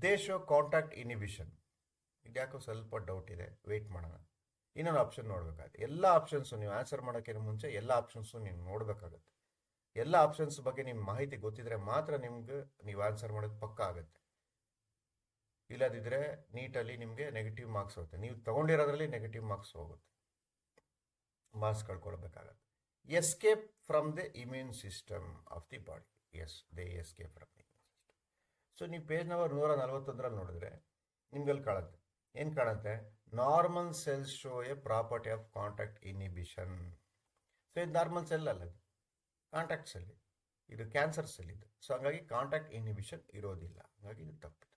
They show contact inhibition. ಇದ್ಯಾಕೋ ಸ್ವಲ್ಪ ಡೌಟ್ ಇದೆ, ವೆಯ್ಟ್ ಮಾಡೋಣ. ಇನ್ನೊಂದು ಆಪ್ಷನ್ ನೋಡ್ಬೇಕಾಗುತ್ತೆ. ಎಲ್ಲ ಆಪ್ಷನ್ಸು ನೀವು ಆನ್ಸರ್ ಮಾಡೋಕ್ಕಿಂತ ಮುಂಚೆ ಎಲ್ಲ ಆಪ್ಷನ್ಸು ನೀವು ನೋಡಬೇಕಾಗುತ್ತೆ. ಎಲ್ಲ ಆಪ್ಷನ್ಸ್ ಬಗ್ಗೆ ನಿಮ್ಮ ಮಾಹಿತಿ ಗೊತ್ತಿದ್ರೆ ಮಾತ್ರ ನಿಮ್ಗೆ ನೀವು ಆನ್ಸರ್ ಮಾಡೋದು ಪಕ್ಕ ಆಗುತ್ತೆ. ಇಲ್ಲದಿದ್ದರೆ ನೀಟಲ್ಲಿ ನಿಮಗೆ ನೆಗೆಟಿವ್ ಮಾರ್ಕ್ಸ್ ಹೋಗುತ್ತೆ. ನೀವು ತಗೊಂಡಿರೋದ್ರಲ್ಲಿ ನೆಗೆಟಿವ್ ಮಾರ್ಕ್ಸ್ ಹೋಗುತ್ತೆ, ಮಾರ್ಕ್ಸ್ ಕಳ್ಕೊಳ್ಬೇಕಾಗತ್ತೆ. Escape from the immune system of the body. Yes, they escape from the immune system. So ನೀವು ಪೇಜ್ ನಂಬರ್ 141 ನೋಡಿದ್ರೆ ನಿಮ್ಗಲ್ಲಿ ಕಾಣುತ್ತೆ. ಏನು ಕಾಣುತ್ತೆ? Normal cells show a property of contact inhibition. So ಇದು ನಾರ್ಮಲ್ ಸೆಲ್ ಅಲ್ಲ, ಇದು ಕಾಂಟ್ಯಾಕ್ಟ್ ಸೆಲ್, ಇದು ಕ್ಯಾನ್ಸರ್ ಸೆಲ್ ಇದು. ಸೊ ಹಾಗಾಗಿ ಕಾಂಟ್ಯಾಕ್ಟ್ ಇನಿಬಿಷನ್ ಇರೋದಿಲ್ಲ, ಹಾಗಾಗಿ ಇದು ತಪ್ಪಿದೆ.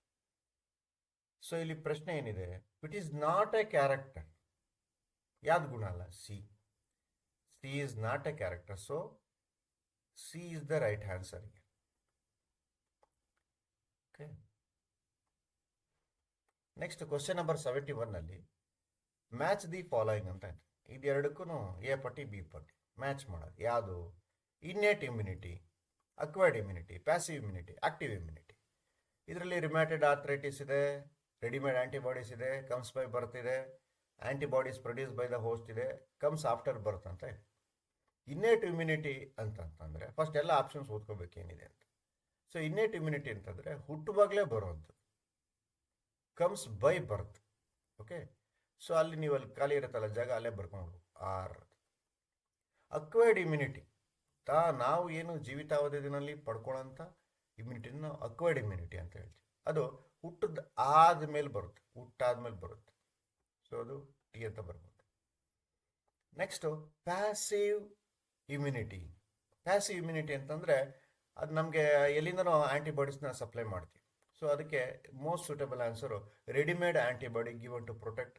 ಸೊ ಇಲ್ಲಿ ಪ್ರಶ್ನೆ ಏನಿದೆ? It is not a character. ಯಾವ್ದು ಗುಣ ಅಲ್ಲ? C. C is not a character. So C is the right answer. Okay, next question number 71 ಅಲ್ಲಿ ಮ್ಯಾಚ್ ದಿ ಫಾಲೋಯಿಂಗ್ ಅಂತ ಇದೆ. ಇದೆರಡಕ್ಕೂ ಎ ಪಟ್ಟಿ ಬಿ ಪಟ್ಟಿ ಮ್ಯಾಚ್ ಮಾಡೋದು. ಯಾವುದು? Innate immunity, acquired immunity, passive immunity, active immunity. ಇದರಲ್ಲಿ ರಿಮ್ಯಾಟೆಡ್ ಆರ್ಥರೈಟಿಸ್ ಇದೆ, ರೆಡಿಮೇಡ್ ಆಂಟಿಬಾಡೀಸ್ ಇದೆ, ಕಮ್ಸ್ ಬೈ ಬರ್ತ್ ಇದೆ, antibodies produce by the host ಇದೆ, ಕಮ್ಸ್ ಆಫ್ಟರ್ ಬರ್ತ್ ಅಂತ ಇದೆ. ಇನ್ನೇಟ್ ಇಮ್ಯುನಿಟಿ ಅಂತಂತಂದರೆ ಫಸ್ಟ್ ಎಲ್ಲ ಆಪ್ಷನ್ಸ್ ಓದ್ಕೋಬೇಕೇನಿದೆ ಅಂತ. ಸೊ ಇನ್ನೇಟ್ ಇಮ್ಯುನಿಟಿ ಅಂತಂದರೆ ಹುಟ್ಟುವಾಗಲೇ ಬರೋದು, comes by birth. Okay, so ಅಲ್ಲಿ ನೀವು ಅಲ್ಲಿ ಖಾಲಿ ಇರುತ್ತಲ್ಲ ಜಾಗ, ಅಲ್ಲೇ ಬರ್ಕೊಂಡು ಆರ್. ಅಕ್ವೈರ್ಡ್ ಇಮ್ಯುನಿಟಿ, ನಾವು ಏನು ಜೀವಿತಾವಧಿನಲ್ಲಿ ಪಡ್ಕೊಳ್ಳೋಂಥ ಇಮ್ಯುನಿಟಿನ ಅಕ್ವೈರ್ಡ್ ಇಮ್ಯುನಿಟಿ ಅಂತ ಹೇಳ್ತೀವಿ. ಅದು ಹುಟ್ಟದ ಆದಮೇಲೆ ಬರುತ್ತೆ, ಹುಟ್ಟಾದ್ಮೇಲೆ ಬರುತ್ತೆ. ಸೊ ಅದು ಟಿ ಅಂತ ಬರ್ಬೋದು. Next passive immunity. Passive immunity ಅಂತಂದರೆ ಅದು ನಮಗೆ ಎಲ್ಲಿಂದನೋ ಆ್ಯಂಟಿಬಾಡೀಸ್ನ ಸಪ್ಲೈ ಮಾಡ್ತೀವಿ. ಸೊ ಅದಕ್ಕೆ most suitable answer readymade antibody given to protect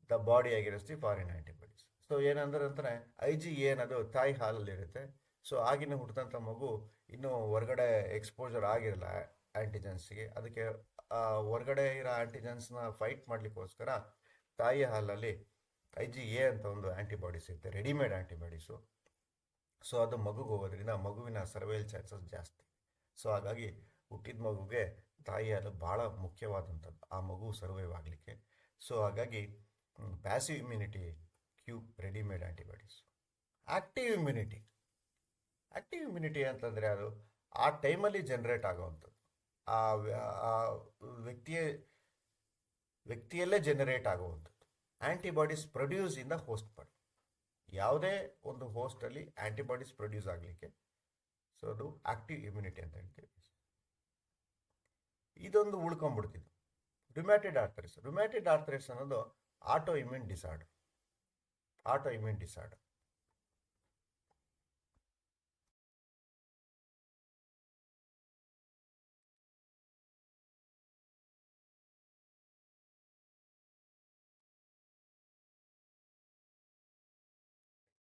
the body against the foreign antibodies. So ಏನಂದ್ರೆ ಅಂತಾನೆ IgA ಅನ್ನೋದು ತಾಯಿ ಹಾಲಲ್ಲಿರುತ್ತೆ. ಸೊ ಆಗಿನ ಹುಟ್ಟಿದಂಥ ಮಗು ಇನ್ನೂ ಹೊರಗಡೆ ಎಕ್ಸ್ಪೋಜರ್ ಆಗಿರಲ್ಲ ಆ್ಯಂಟಿಜೆನ್ಸ್ಗೆ. ಅದಕ್ಕೆ ಹೊರಗಡೆ ಇರೋ ಆ್ಯಂಟಿಜೆನ್ಸ್ನ ಫೈಟ್ ಮಾಡಲಿಕ್ಕೋಸ್ಕರ ತಾಯಿ ಹಾಲಲ್ಲಿ IgA ಅಂತ ಒಂದು ಆ್ಯಂಟಿಬಾಡೀಸ್ ಇರುತ್ತೆ, ರೆಡಿಮೇಡ್ ಆ್ಯಂಟಿಬಾಡೀಸು. ಸೊ ಅದು ಮಗುಗೆ ಹೋಗೋದ್ರಿಂದ ಮಗುವಿನ ಸರ್ವೈವಲ್ ಚಾನ್ಸಸ್ ಜಾಸ್ತಿ. ಸೊ ಹಾಗಾಗಿ ಹುಟ್ಟಿದ ಮಗುಗೆ ತಾಯಿ ಹಾಲು ಭಾಳ ಮುಖ್ಯವಾದಂಥದ್ದು, ಆ ಮಗು ಸರ್ವೈವ್ ಆಗಲಿಕ್ಕೆ. ಸೊ ಹಾಗಾಗಿ ಪ್ಯಾಸಿವ್ ಇಮ್ಯುನಿಟಿ ಕ್ಯೂ, readymade antibodies. Active immunity. Active immunity ಅಂತಂದರೆ ಅದು ಆ ಟೈಮಲ್ಲಿ ಜನ್ರೇಟ್ ಆಗೋವಂಥದ್ದು, ಆ ವ್ಯಕ್ತಿಯಲ್ಲೇ ಜನರೇಟ್ ಆಗುವಂಥದ್ದು. Antibodies produce in the host body. ಯಾವುದೇ ಒಂದು ಹೋಸ್ಟಲ್ಲಿ ಆ್ಯಂಟಿಬಾಡೀಸ್ ಪ್ರೊಡ್ಯೂಸ್ ಆಗಲಿಕ್ಕೆ, ಸೊ ಅದು ಆ್ಯಕ್ಟಿವ್ ಇಮ್ಯುನಿಟಿ ಅಂತ ಹೇಳ್ತೀವಿ. ಇದೊಂದು ಉಳ್ಕೊಂಡ್ಬಿಡ್ತಿದ್ದು ರುಮ್ಯಾಟಿಡ್ ಆರ್ಥರೈಟಿಸ್. ರುಮ್ಯಾಟಿಡ್ ಆರ್ಥರೈಟಿಸ್ ಅನ್ನೋದು auto immune disorder. Auto immune disorder.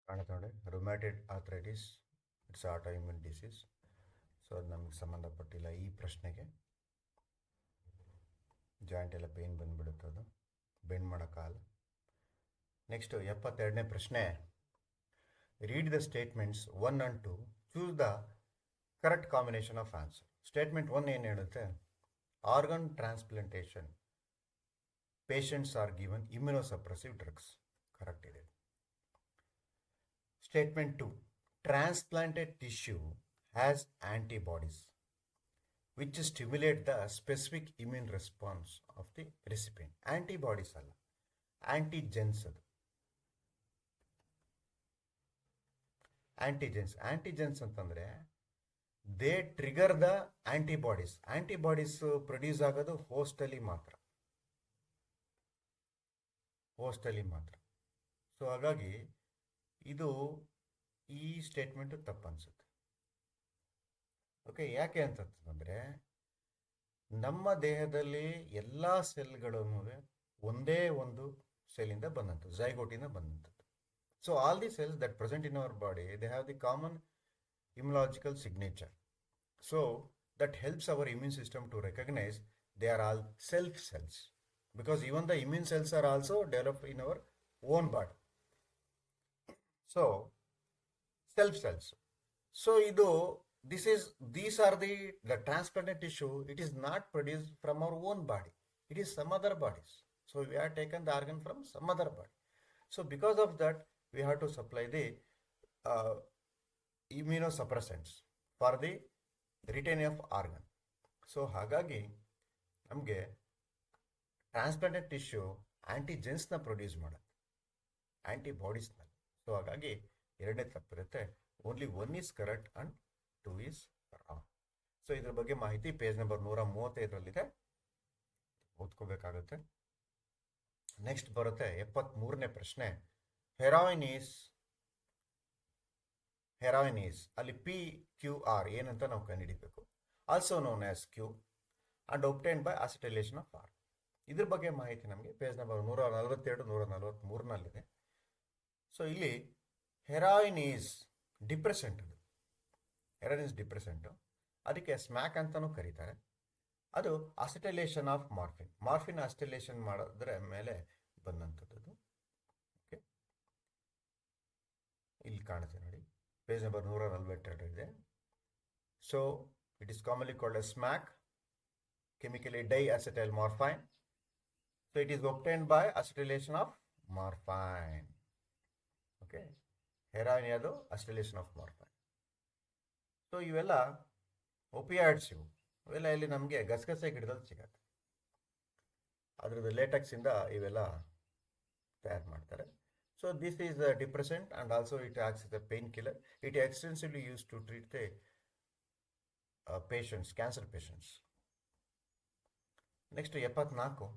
ಕಾಣುತ್ತೆ ನೋಡಿ, rheumatoid arthritis it's auto immune disease. So ಅದು ನಮಗೆ ಸಂಬಂಧಪಟ್ಟಿಲ್ಲ ಈ ಪ್ರಶ್ನೆಗೆ. ಜಾಯಿಂಟ್ ಎಲ್ಲ ಪೇನ್ ಬಂದುಬಿಡುತ್ತೆ, ಅದು ಬೆಂಡ್ ಮಾಡೋಕ್ಕಾಗಲ್ಲ. ನೆಕ್ಸ್ಟು 72ನೇ ಪ್ರಶ್ನೆ. Read the statements 1 and 2, choose the correct combination of answer. Statement 1 ಏನು ಹೇಳುತ್ತೆ? Organ transplantation patients are given immunosuppressive drugs. Correct ಇದೆ. Statement 2, transplanted tissue has antibodies which stimulate the specific immune response of the recipient. Antibodies ಅಲ್ಲ, ಆಂಟಿಜೆನ್ಸ್. ಅದು ಆಂಟಿಜೆನ್ಸ್ ಅಂತಂದರೆ they trigger the antibodies. Antibodies produce ಆಗೋದು ಹೋಸ್ಟಲ್ಲಿ ಮಾತ್ರ. ಸೊ ಹಾಗಾಗಿ ಇದು ಈ ಸ್ಟೇಟ್ಮೆಂಟು ತಪ್ಪು ಅನಿಸುತ್ತೆ. ಓಕೆ, ಯಾಕೆ ಅಂತಂದರೆ ನಮ್ಮ ದೇಹದಲ್ಲಿ ಎಲ್ಲ ಸೆಲ್ಗಳೂ ಒಂದೇ ಒಂದು ಸೆಲ್ಲಿಂದ ಬಂದಂಥದ್ದು, ಝೈಗೋಟಿಂದ ಬಂದಂಥದ್ದು. So all the cells that present in our body, they have the common immunological signature. So that helps our immune system to recognize they are all self cells, because even the immune cells are also developed in our own body. So self cells. So ಇದು these are the transplanted tissue. It is not produced from our own body. It is some other bodies. So we have taken the organ from some other body. So because of that, we have to supply the uh, immunosuppressants for the retention of organ. So ಹಾಗಾಗಿ ನಮಗೆ ಟ್ರಾನ್ಸ್ಪ್ಲಾಂಟೆಡ್ ಟಿಶ್ಯೂ ಆಂಟಿಜೆನ್ಸ್ನ ಪ್ರೊಡ್ಯೂಸ್ ಮಾಡುತ್ತೆ, ಆಂಟಿಬಾಡೀಸ್ನ. ಸೊ ಹಾಗಾಗಿ ಎರಡನೇ ತಪ್ಪಿರುತ್ತೆ. Only one is correct and two is wrong. So ಇದ್ರ ಬಗ್ಗೆ ಮಾಹಿತಿ ಪೇಜ್ ನಂಬರ್ 135ರಲ್ಲಿದೆ, ಓದ್ಕೋಬೇಕಾಗುತ್ತೆ. ನೆಕ್ಸ್ಟ್ ಬರುತ್ತೆ 73ನೇ ಪ್ರಶ್ನೆ. ಹೆರಾಯಿನ್ ಈಸ್ ಅಲ್ಲಿ PQR ಏನಂತ ನಾವು ಕಂಡುಹಿಡಿಬೇಕು. Also known as Q and obtained by acetylation of R. ಇದ್ರ ಬಗ್ಗೆ ಮಾಹಿತಿ ನಮಗೆ ಪೇಜ್ ನಂಬರ್ 142 143ನಲ್ಲಿದೆ. ಸೊ ಇಲ್ಲಿ ಹೆರಾಯಿನ್ ಈಸ್ ಡಿಪ್ರೆಸೆಂಟ್, ಅದಕ್ಕೆ ಸ್ಮ್ಯಾಕ್ ಅಂತಲೂ ಕರೀತಾರೆ. ಅದು ಅಸಿಟೈಲೇಷನ್ ಆಫ್ ಮಾರ್ಫಿನ್ ಅಸಿಟೈಲೇಷನ್ ಮಾಡೋದ್ರ ಮೇಲೆ ಬಂದಂಥದ್ದು. ಓಕೆ, ಇಲ್ಲಿ ಕಾಣುತ್ತೆ ನೋಡಿ, ಪೇಜ್ ನಂಬರ್ 142 ಇದೆ. So it is commonly called as SMAC, chemically diacetyl morphine. So it is obtained by acetylation of morphine. Okay, heroin yadu acetylation of morphine. So ಇವೆಲ್ಲ ಒಪಿಯಾಯ್ಡ್ಸ್, ಇವೆಲ್ಲ ಇಲ್ಲಿ ನಮಗೆ ಗಸಗಸೆ ಗಿಡದಲ್ಲಿ ಸಿಗತ್ತೆ. ಅದ್ರದ್ದು ಲೇಟೆಕ್ಸ್ ಇಂದ ಇವೆಲ್ಲ ತಯಾರು ಮಾಡ್ತಾರೆ. So this is a depressant and also it acts as a painkiller. It is extensively used to treat the patients, cancer patients. Next 74,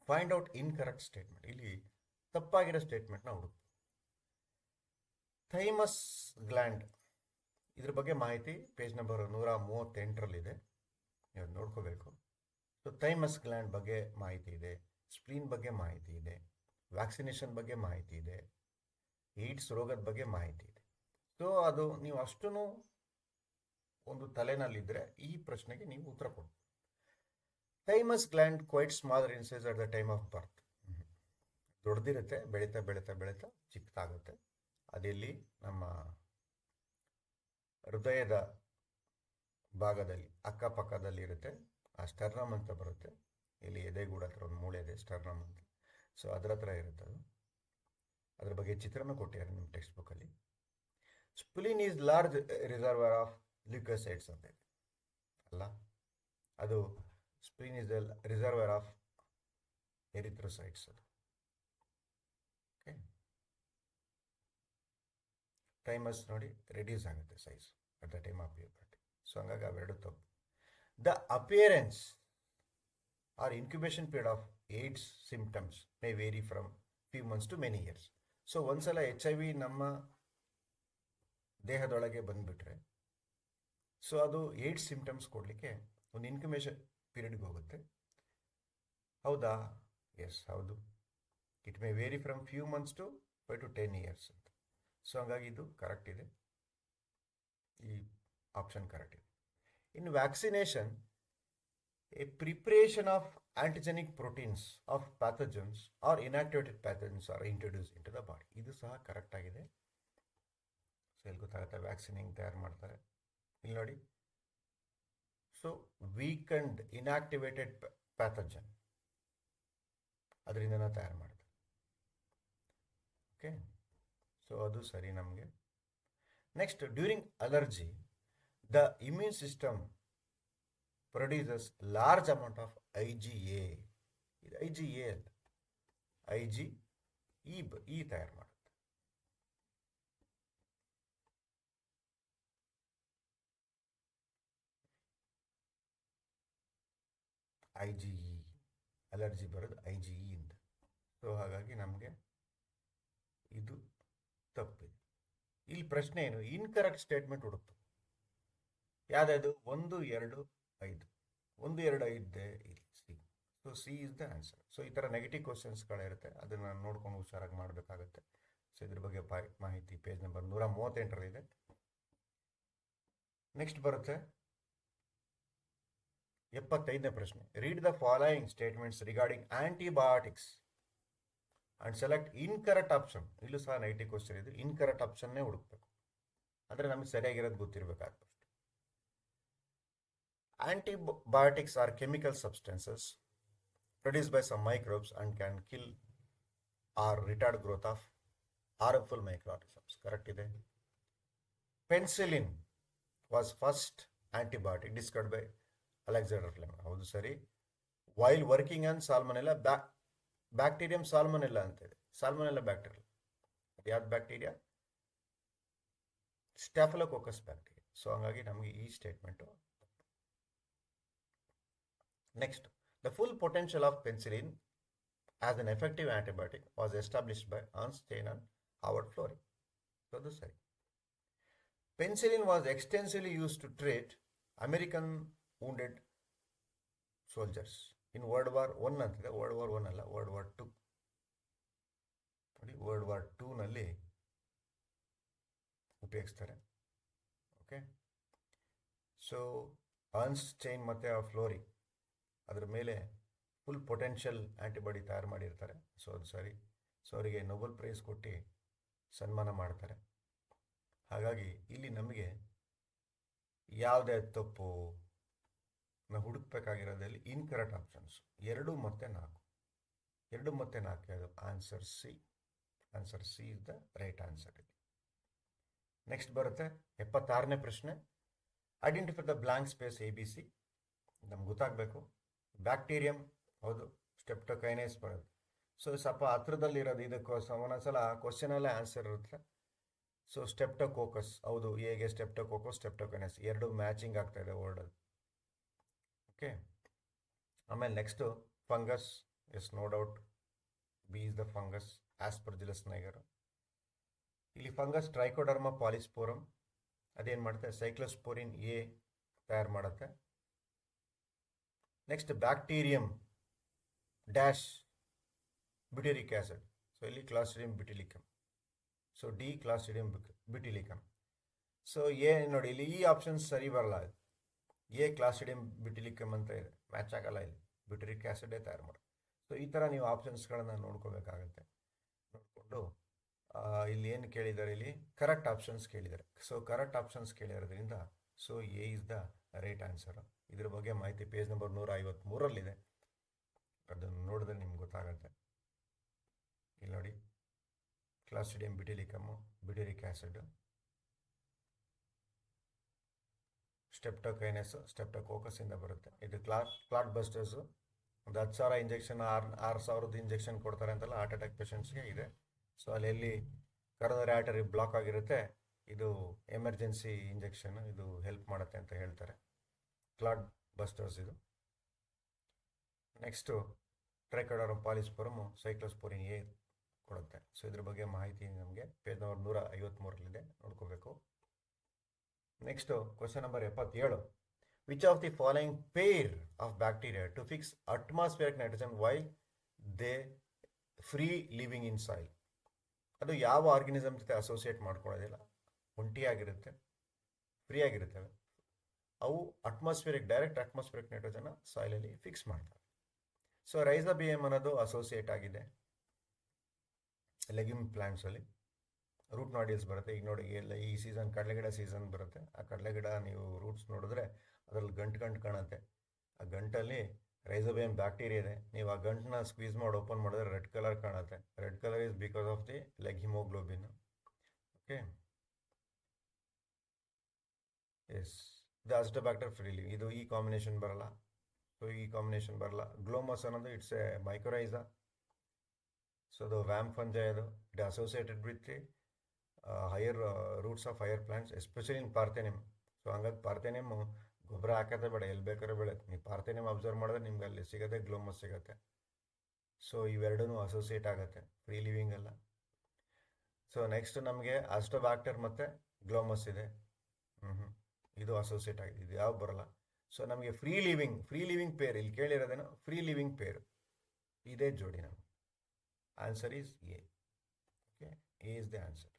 find out incorrect statement. ಇಲ್ಲಿ ತಪ್ಪಾಗಿರೋ ಸ್ಟೇಟ್ಮೆಂಟ್ನ ಹುಡುಕು. ಥೈಮಸ್ ಗ್ಲ್ಯಾಂಡ್, ಇದ್ರ ಬಗ್ಗೆ ಮಾಹಿತಿ ಪೇಜ್ ನಂಬರ್ 138ರಲ್ಲಿದೆ, ನೀವು ನೋಡ್ಕೋಬೇಕು. ಸೊ ಥೈಮಸ್ ಗ್ಲ್ಯಾಂಡ್ ಬಗ್ಗೆ ಮಾಹಿತಿ ಇದೆ, ಸ್ಪ್ಲೀನ್ ಬಗ್ಗೆ ಮಾಹಿತಿ ಇದೆ, ವ್ಯಾಕ್ಸಿನೇಷನ್ ಬಗ್ಗೆ ಮಾಹಿತಿ ಇದೆ, ಏಡ್ಸ್ ರೋಗದ ಬಗ್ಗೆ ಮಾಹಿತಿ ಇದೆ. ಸೊ ಅದು ನೀವು ಅಷ್ಟೂ ಒಂದು ತಲೆನಲ್ಲಿದ್ದರೆ ಈ ಪ್ರಶ್ನೆಗೆ ನೀವು ಉತ್ತರ ಕೊಡಿ. Thymus gland quite smaller in size at the time of birth. ದೊಡ್ಡದಿರುತ್ತೆ, ಬೆಳೀತಾ ಬೆಳೀತಾ ಬೆಳೀತಾ ಚಿಕ್ಕದಾಗುತ್ತೆ. ಅದೆಲ್ಲಿ ನಮ್ಮ ಹೃದಯದ ಭಾಗದಲ್ಲಿ ಅಕ್ಕಪಕ್ಕದಲ್ಲಿ ಇರುತ್ತೆ. ಆ ಸ್ಟರ್ನಮ್ ಅಂತ ಬರುತ್ತೆ, ಇಲ್ಲಿ ಎದೆಗೂಡ ಹತ್ರ ಒಂದು ಮೂಳೆ ಇದೆ, ಸ್ಟರ್ನಮ್ ಅಂತ. ಸೊ ಅದರ ಹತ್ರ ಇರುತ್ತೆ ಅದು. ಅದ್ರ ಬಗ್ಗೆ ಚಿತ್ರನೂ ಕೊಟ್ಟಿದ್ದಾರೆ ನಿಮ್ಮ ಟೆಕ್ಸ್ಟ್ ಬುಕ್ಕಲ್ಲಿ. Spleen is large reservoir of leucocytes ಅಂತ ಇದೆ ಅಲ್ಲ, ಅದು spleen is the reservoir of erythrocytes. ಅದು ಓಕೆ. ಥೈಮಸ್ ನೋಡಿ ರೆಡ್ಯೂಸ್ ಆಗುತ್ತೆ size at the time of puberty. So ಹಂಗಾಗಿ ಅವೆರಡು ತಪ್ಪು. The appearance or incubation period of AIDS symptoms may vary from few months to many years. So ಒಂದ್ಸಲ HIV ನಮ್ಮ ದೇಹದೊಳಗೆ ಬಂದುಬಿಟ್ರೆ, ಸೊ ಅದು ಏಡ್ಸ್ ಸಿಂಪ್ಟಮ್ಸ್ ಕೊಡಲಿಕ್ಕೆ ಒಂದು ಇನ್ಕ್ಯುಬೇಷನ್ ಪೀರಿಯಡ್ಗೆ ಹೋಗುತ್ತೆ. ಹೌದಾ? ಎಸ್, ಹೌದು. It may vary from few months to 5 to 10 years ಅಂತ. ಸೊ ಹಂಗಾಗಿ ಇದು ಕರೆಕ್ಟ್ ಇದೆ, ಈ ಆಪ್ಷನ್ ಕರೆಕ್ಟ್ ಇದೆ. In vaccination, a preparation of antigenic proteins of pathogens or inactivated pathogens are introduce into the body. ಇದು ಸಹ ಕರೆಕ್ಟ್ ಆಗಿದೆ. ಸೊ ಇಲ್ಲಿ ಗೊತ್ತಾಗುತ್ತೆ ವ್ಯಾಕ್ಸಿನ್ ಹೆಂಗೆ ತಯಾರು ಮಾಡ್ತಾರೆ. ಇಲ್ಲಿ ನೋಡಿ, ಸೊ ವೀಕಂಡ್ ಇನ್ಆಕ್ಟಿವೇಟೆಡ್ ಪ್ಯಾಥೋಜನ್ ಅದರಿಂದ ತಯಾರು ಮಾಡ್ತಾರೆ. ಓಕೆ, ಸೊ ಅದು ಸರಿ ನಮಗೆ. Next, during allergy the immune system produces large amount of IgA. ಇದು IgA ಅಲ್ಲ, IgE ತಯಾರು ಮಾಡುತ್ತೆ. IgE, ಅಲರ್ಜಿ ಬರೋದು IgE ಇಂದ. ಸೊ ಹಾಗಾಗಿ ನಮಗೆ ಇದು ತಪ್ಪಿದೆ. ಇಲ್ಲಿ ಪ್ರಶ್ನೆ ಏನು? ಇನ್ಕರೆಕ್ಟ್ ಸ್ಟೇಟ್ಮೆಂಟ್ ಹುಡುಕ್ತು. ಯಾವುದಾದ್ರು 1, 2, 5. 1, 2, 5 ಇಲ್ಲಿ C. So C is the answer. So ಈ ಥರ ನೆಗೆಟಿವ್ ಕ್ವಶನ್ಸ್ಗಳಿರುತ್ತೆ, ಅದನ್ನು ನೋಡ್ಕೊಂಡು ಹುಷಾರಾಗಿ ಮಾಡಬೇಕಾಗುತ್ತೆ. ಸೊ ಇದ್ರ ಬಗ್ಗೆ ಮಾಹಿತಿ ಪೇಜ್ ನಂಬರ್ 138ರಲ್ಲಿದೆ. ನೆಕ್ಸ್ಟ್ ಬರುತ್ತೆ 75ನೇ ಪ್ರಶ್ನೆ. Read the following statements regarding antibiotics and select incorrect option. ಇಲ್ಲೂ ಸಹ ನೆಗೆಟಿವ್ ಕ್ವಶನ್ ಇದೆ, ಇನ್ಕರೆಕ್ಟ್ ಆಪ್ಷನ್ನೇ ಹುಡುಕ್ಬೇಕು. ಅಂದರೆ ನಮಗೆ ಸರಿಯಾಗಿರೋದು ಗೊತ್ತಿರಬೇಕಾಗ್ತದೆ. Antibiotics are chemical substances produced by some microbes and can kill or retard growth of harmful microorganisms. Correct ಇದೆ. Penicillin was first antibiotic discovered by Alexander Fleming. ಹೌದು ಸರಿ. While working on Salmonella, Bacterium Salmonella ಅಂತ ಇದೆ. Salmonella bacteria. ಅದು ಯಾವ್ದು ಬ್ಯಾಕ್ಟೀರಿಯಾ? ಸ್ಟಾಫಿಲೋಕೋಕಸ್ ಬ್ಯಾಕ್ಟೀರಿಯಾ. ಸೊ ಹಂಗಾಗಿ ನಮಗೆ ಈ statement. Next, the full potential of penicillin as an effective antibiotic was established by Ernst Stein and Howard Florey. So this side. Penicillin was extensively used to treat American wounded soldiers in World War I ಅಂತಿದೆ. World War I ಅಲ್ಲ, World War II. ನೋಡಿ, World War II ನಲ್ಲಿ ಉಪಯೋಗಿಸ್ತಾರೆ. ಓಕೆ, ಸೊ ಅರ್ನ್ಸ್ಟ್ ಸ್ಟೈನ್ ಮತ್ತು ಫ್ಲೋರಿ ಅದರ ಮೇಲೆ ಫುಲ್ ಪೊಟೆನ್ಷಿಯಲ್ ಆ್ಯಂಟಿಬಾಡಿ ತಯಾರು ಮಾಡಿರ್ತಾರೆ. ಸೊ ಅದು ಸರಿ. ಸೊ ಅವರಿಗೆ ನೊಬೆಲ್ ಪ್ರೈಸ್ ಕೊಟ್ಟು ಸನ್ಮಾನ ಮಾಡ್ತಾರೆ. ಹಾಗಾಗಿ ಇಲ್ಲಿ ನಮಗೆ ಯಾವುದೇ ತಪ್ಪು ನಾವು ಹುಡುಕ್ಬೇಕಾಗಿರೋದ್ರಲ್ಲಿ ಇನ್ಕರೆಕ್ಟ್ ಆಪ್ಷನ್ಸ್ 2 ಮತ್ತು 4. 2 ಮತ್ತು 4 ಯಾವುದು? Answer C. Answer C is the right answer. ಇಲ್ಲಿ ನೆಕ್ಸ್ಟ್ ಬರುತ್ತೆ 76ನೇ ಪ್ರಶ್ನೆ. Identify the blank space ABC. ನಮ್ಗೆ ಗೊತ್ತಾಗಬೇಕು. ಬ್ಯಾಕ್ಟೀರಿಯಂ, ಹೌದು, ಸ್ಟೆಪ್ಟೋಕೈನೇಸ್ ಬರುತ್ತೆ. ಸೊ ಸ್ವಲ್ಪ ಹತ್ರದಲ್ಲಿರೋದು ಇದಕ್ಕೋಸ್ಕರ ಒಂದೊಂದ್ಸಲ ಕ್ವಶನಲ್ಲೇ ಆನ್ಸರ್ ಇರುತ್ತೆ. ಸೊ ಸ್ಟೆಪ್ಟೋಕೋಕಸ್, ಹೌದು, ಹೇಗೆ ಸ್ಟೆಪ್ಟೋಕೋಕಸ್ ಸ್ಟೆಪ್ಟೋಕೈನೇಸ್ 2 ಮ್ಯಾಚಿಂಗ್ ಆಗ್ತಾ ಇದೆ ವರ್ಡಲ್ಲಿ. ಓಕೆ, ಆಮೇಲೆ next fungus. Yes, no doubt, B is the fungus Aspergillus niger. ಇಲ್ಲಿ ಫಂಗಸ್ ಟ್ರೈಕೋಡರ್ಮಾ ಪಾಲಿಸ್ಪೋರಮ್ ಅದೇನು ಮಾಡುತ್ತೆ? ಸೈಕ್ಲೋಸ್ಪೋರಿನ್ ಎ ತಯಾರು ಮಾಡುತ್ತೆ. Next bacterium dash butyric acid. So ಇಲ್ಲಿ Clostridium butylicum. So D Clostridium butylicum. So A ನೋಡಿ, ಇಲ್ಲಿ ಈ ಆಪ್ಷನ್ಸ್ ಸರಿ ಬರಲ್ಲ. ಎ ಕ್ಲಾಸ್ಟ್ರಿಡಿಯಂ ಬ್ಯುಟಿಲಿಕಮ್ ಅಂತ ಇದೆ, ಮ್ಯಾಚ್ ಆಗಲ್ಲ. ಇಲ್ಲಿ ಬ್ಯುಟೆರಿಕ್ ಆ್ಯಸಿಡೇ ತಯಾರು ಮಾಡಿ. ಸೊ ಈ ಥರ ನೀವು ಆಪ್ಷನ್ಸ್ಗಳನ್ನು ನೋಡ್ಕೋಬೇಕಾಗತ್ತೆ. ನೋಡಿಕೊಂಡು ಇಲ್ಲಿ ಏನು ಕೇಳಿದ್ದಾರೆ? ಇಲ್ಲಿ ಕರೆಕ್ಟ್ ಆಪ್ಷನ್ಸ್ ಕೇಳಿದ್ದಾರೆ. ಸೊ ಕರೆಕ್ಟ್ ಆಪ್ಷನ್ಸ್ ಕೇಳಿರೋದ್ರಿಂದ so A is the right answer. ಇದ್ರ ಬಗ್ಗೆ ಮಾಹಿತಿ ಪೇಜ್ ನಂಬರ್ 153ರಲ್ಲಿದೆ. ಅದನ್ನು ನೋಡಿದ್ರೆ ನಿಮ್ಗೆ ಗೊತ್ತಾಗುತ್ತೆ. ಇಲ್ಲಿ ನೋಡಿ, ಕ್ಲಾಸ್ಟ್ರಿಡಿಯಂ ಬ್ಯುಟಿಲಿಕಮ್ಮು, ಬ್ಯುಟೆರಿಕ್ ಆ್ಯಸಿಡ್, ಸ್ಟೆಪ್ಟೋಕೈನೆಸ್ ಸ್ಟೆಪ್ಟೋಕೋಕಸ್ಸಿಂದ ಬರುತ್ತೆ. ಇದು ಕ್ಲಾಟ್ ಬಸ್ಟರ್ಸು. ಒಂದು 10,000 ಇಂಜೆಕ್ಷನ್, 6,000 ಇಂಜೆಕ್ಷನ್ ಕೊಡ್ತಾರೆ ಅಂತಲ್ಲ ಹಾರ್ಟ್ ಅಟ್ಯಾಕ್ ಪೇಷಂಟ್ಸ್ಗೆ ಇದೆ. ಸೊ ಅಲ್ಲಿ ಕರೋನರಿ ಆರ್ಟರಿ ಬ್ಲಾಕ್ ಆಗಿರುತ್ತೆ, ಇದು ಎಮರ್ಜೆನ್ಸಿ ಇಂಜೆಕ್ಷನ್, ಇದು ಹೆಲ್ಪ್ ಮಾಡುತ್ತೆ ಅಂತ ಹೇಳ್ತಾರೆ. ಕ್ಲಾಟ್ ಬಸ್ಟರ್ಸ್ ಇದು. Next Trichoderma polysporum cyclosporin A ಕೊಡುತ್ತೆ. ಸೊ ಇದ್ರ ಬಗ್ಗೆ ಮಾಹಿತಿ ನಮಗೆ ಪೇಜ್ ನಂಬರ್ 153ರಲ್ಲಿದೆ, ನೋಡ್ಕೋಬೇಕು. Next question number 77. Which of the following pair of bacteria to fix atmospheric nitrogen while they free living in soil? ಅದು ಯಾವ ಆರ್ಗನಿಸಮ್ ಜೊತೆ ಅಸೋಸಿಯೇಟ್ ಮಾಡ್ಕೊಳ್ಳೋದಿಲ್ಲ, ಒಂಟಿಯಾಗಿರುತ್ತೆ, ಫ್ರೀ ಆಗಿರುತ್ತವೆ. ಅವು ಡೈರೆಕ್ಟ್ ಅಟ್ಮಾಸ್ಫಿಯರಿಕ್ ನೈಟ್ರೋಜನ್ನ ಸಾಯಿಲಲ್ಲಿ ಫಿಕ್ಸ್ ಮಾಡ್ತವೆ. ಸೊ ರೈಸೋಬಿಯಮ್ ಅನ್ನೋದು ಅಸೋಸಿಯೇಟ್ ಆಗಿದೆ ಲೆಗ್ಯೂಮ್ ಪ್ಲಾಂಟ್ಸಲ್ಲಿ. ರೂಟ್ ನಾಡ್ಯೂಲ್ಸ್ ಬರುತ್ತೆ. ಈಗ ನೋಡಿ, ಎಲ್ಲ ಈ ಸೀಸನ್ ಕಡಲೆಗಿಡ ಸೀಸನ್ ಬರುತ್ತೆ. ಆ ಕಡಲೆಗಿಡ ನೀವು ರೂಟ್ಸ್ ನೋಡಿದ್ರೆ ಅದರಲ್ಲಿ ಗಂಟು ಕಾಣುತ್ತೆ. ಆ ಗಂಟಲ್ಲಿ ರೈಸೋಬಿಯಮ್ ಬ್ಯಾಕ್ಟೀರಿಯಾ ಇದೆ. ನೀವು ಆ ಗಂಟನ್ನ ಸ್ಕ್ವೀಸ್ ಮಾಡಿ ಓಪನ್ ಮಾಡಿದ್ರೆ ರೆಡ್ ಕಲರ್ ಕಾಣುತ್ತೆ. Red colour is because of the leg haemoglobin. Okay, yes, ಇದು ಅಸಿಟೋಬ್ಯಾಕ್ಟರ್ ಫ್ರೀಲಿ. ಇದು ಈ ಕಾಂಬಿನೇಷನ್ ಬರಲ್ಲ. ಸೊ ಈ ಕಾಂಬಿನೇಷನ್ ಬರಲ್ಲ. ಗ್ಲೋಮಸ್ ಅನ್ನೋದು ಇಟ್ಸ್ ಎ ಮೈಕ್ರೋರೈಸಾ. ಸೊ ಅದು ವ್ಯಾಮ್ ಫಂಜೈ. ಅದು it associated with the higher roots of higher plants, especially in Parthenium. So ಹಂಗಾಗಿ ಪಾರ್ಥೆನಿಯಮ್ ಗೊಬ್ಬರ ಹಾಕೋದೇ ಬೇಡ, ಎಲ್ಲಿ ಬೇಕಾದ್ರೂ ಬೆಳೆಯುತ್ತೆ. ನೀವು ಪಾರ್ಥೆನಿಯಮ್ ಅಬ್ಸರ್ವ್ ಮಾಡಿದ್ರೆ ನಿಮ್ಗೆ ಅಲ್ಲಿ ಸಿಗುತ್ತೆ, ಗ್ಲೋಮಸ್ ಸಿಗುತ್ತೆ. ಸೊ ಇವೆರಡೂ ಅಸೋಸಿಯೇಟ್ ಆಗುತ್ತೆ, ಫ್ರೀ ಲಿವಿಂಗ್ ಅಲ್ಲ. ಸೊ ನೆಕ್ಸ್ಟ್ ನಮಗೆ ಅಸಿಟೋಬ್ಯಾಕ್ಟರ್ ಮತ್ತು ಗ್ಲೋಮಸ್ ಇದೆ. ಇದು ಅಸೋಸಿಯೇಟ್ ಆಗಿದೆ. ಇದು ಯಾವ ಬರಲ್ಲ. ಸೊ ನಮಗೆ ಫ್ರೀ ಲಿವಿಂಗ್ ಪೇರ್ ಇಲ್ಲಿ ಕೇಳಿರೋದೇನೋ ಫ್ರೀ ಲಿವಿಂಗ್ ಪೇರ್ ಇದೇ ಜೋಡಿ. ನಮಗೆ answer is A. Okay, A is the answer.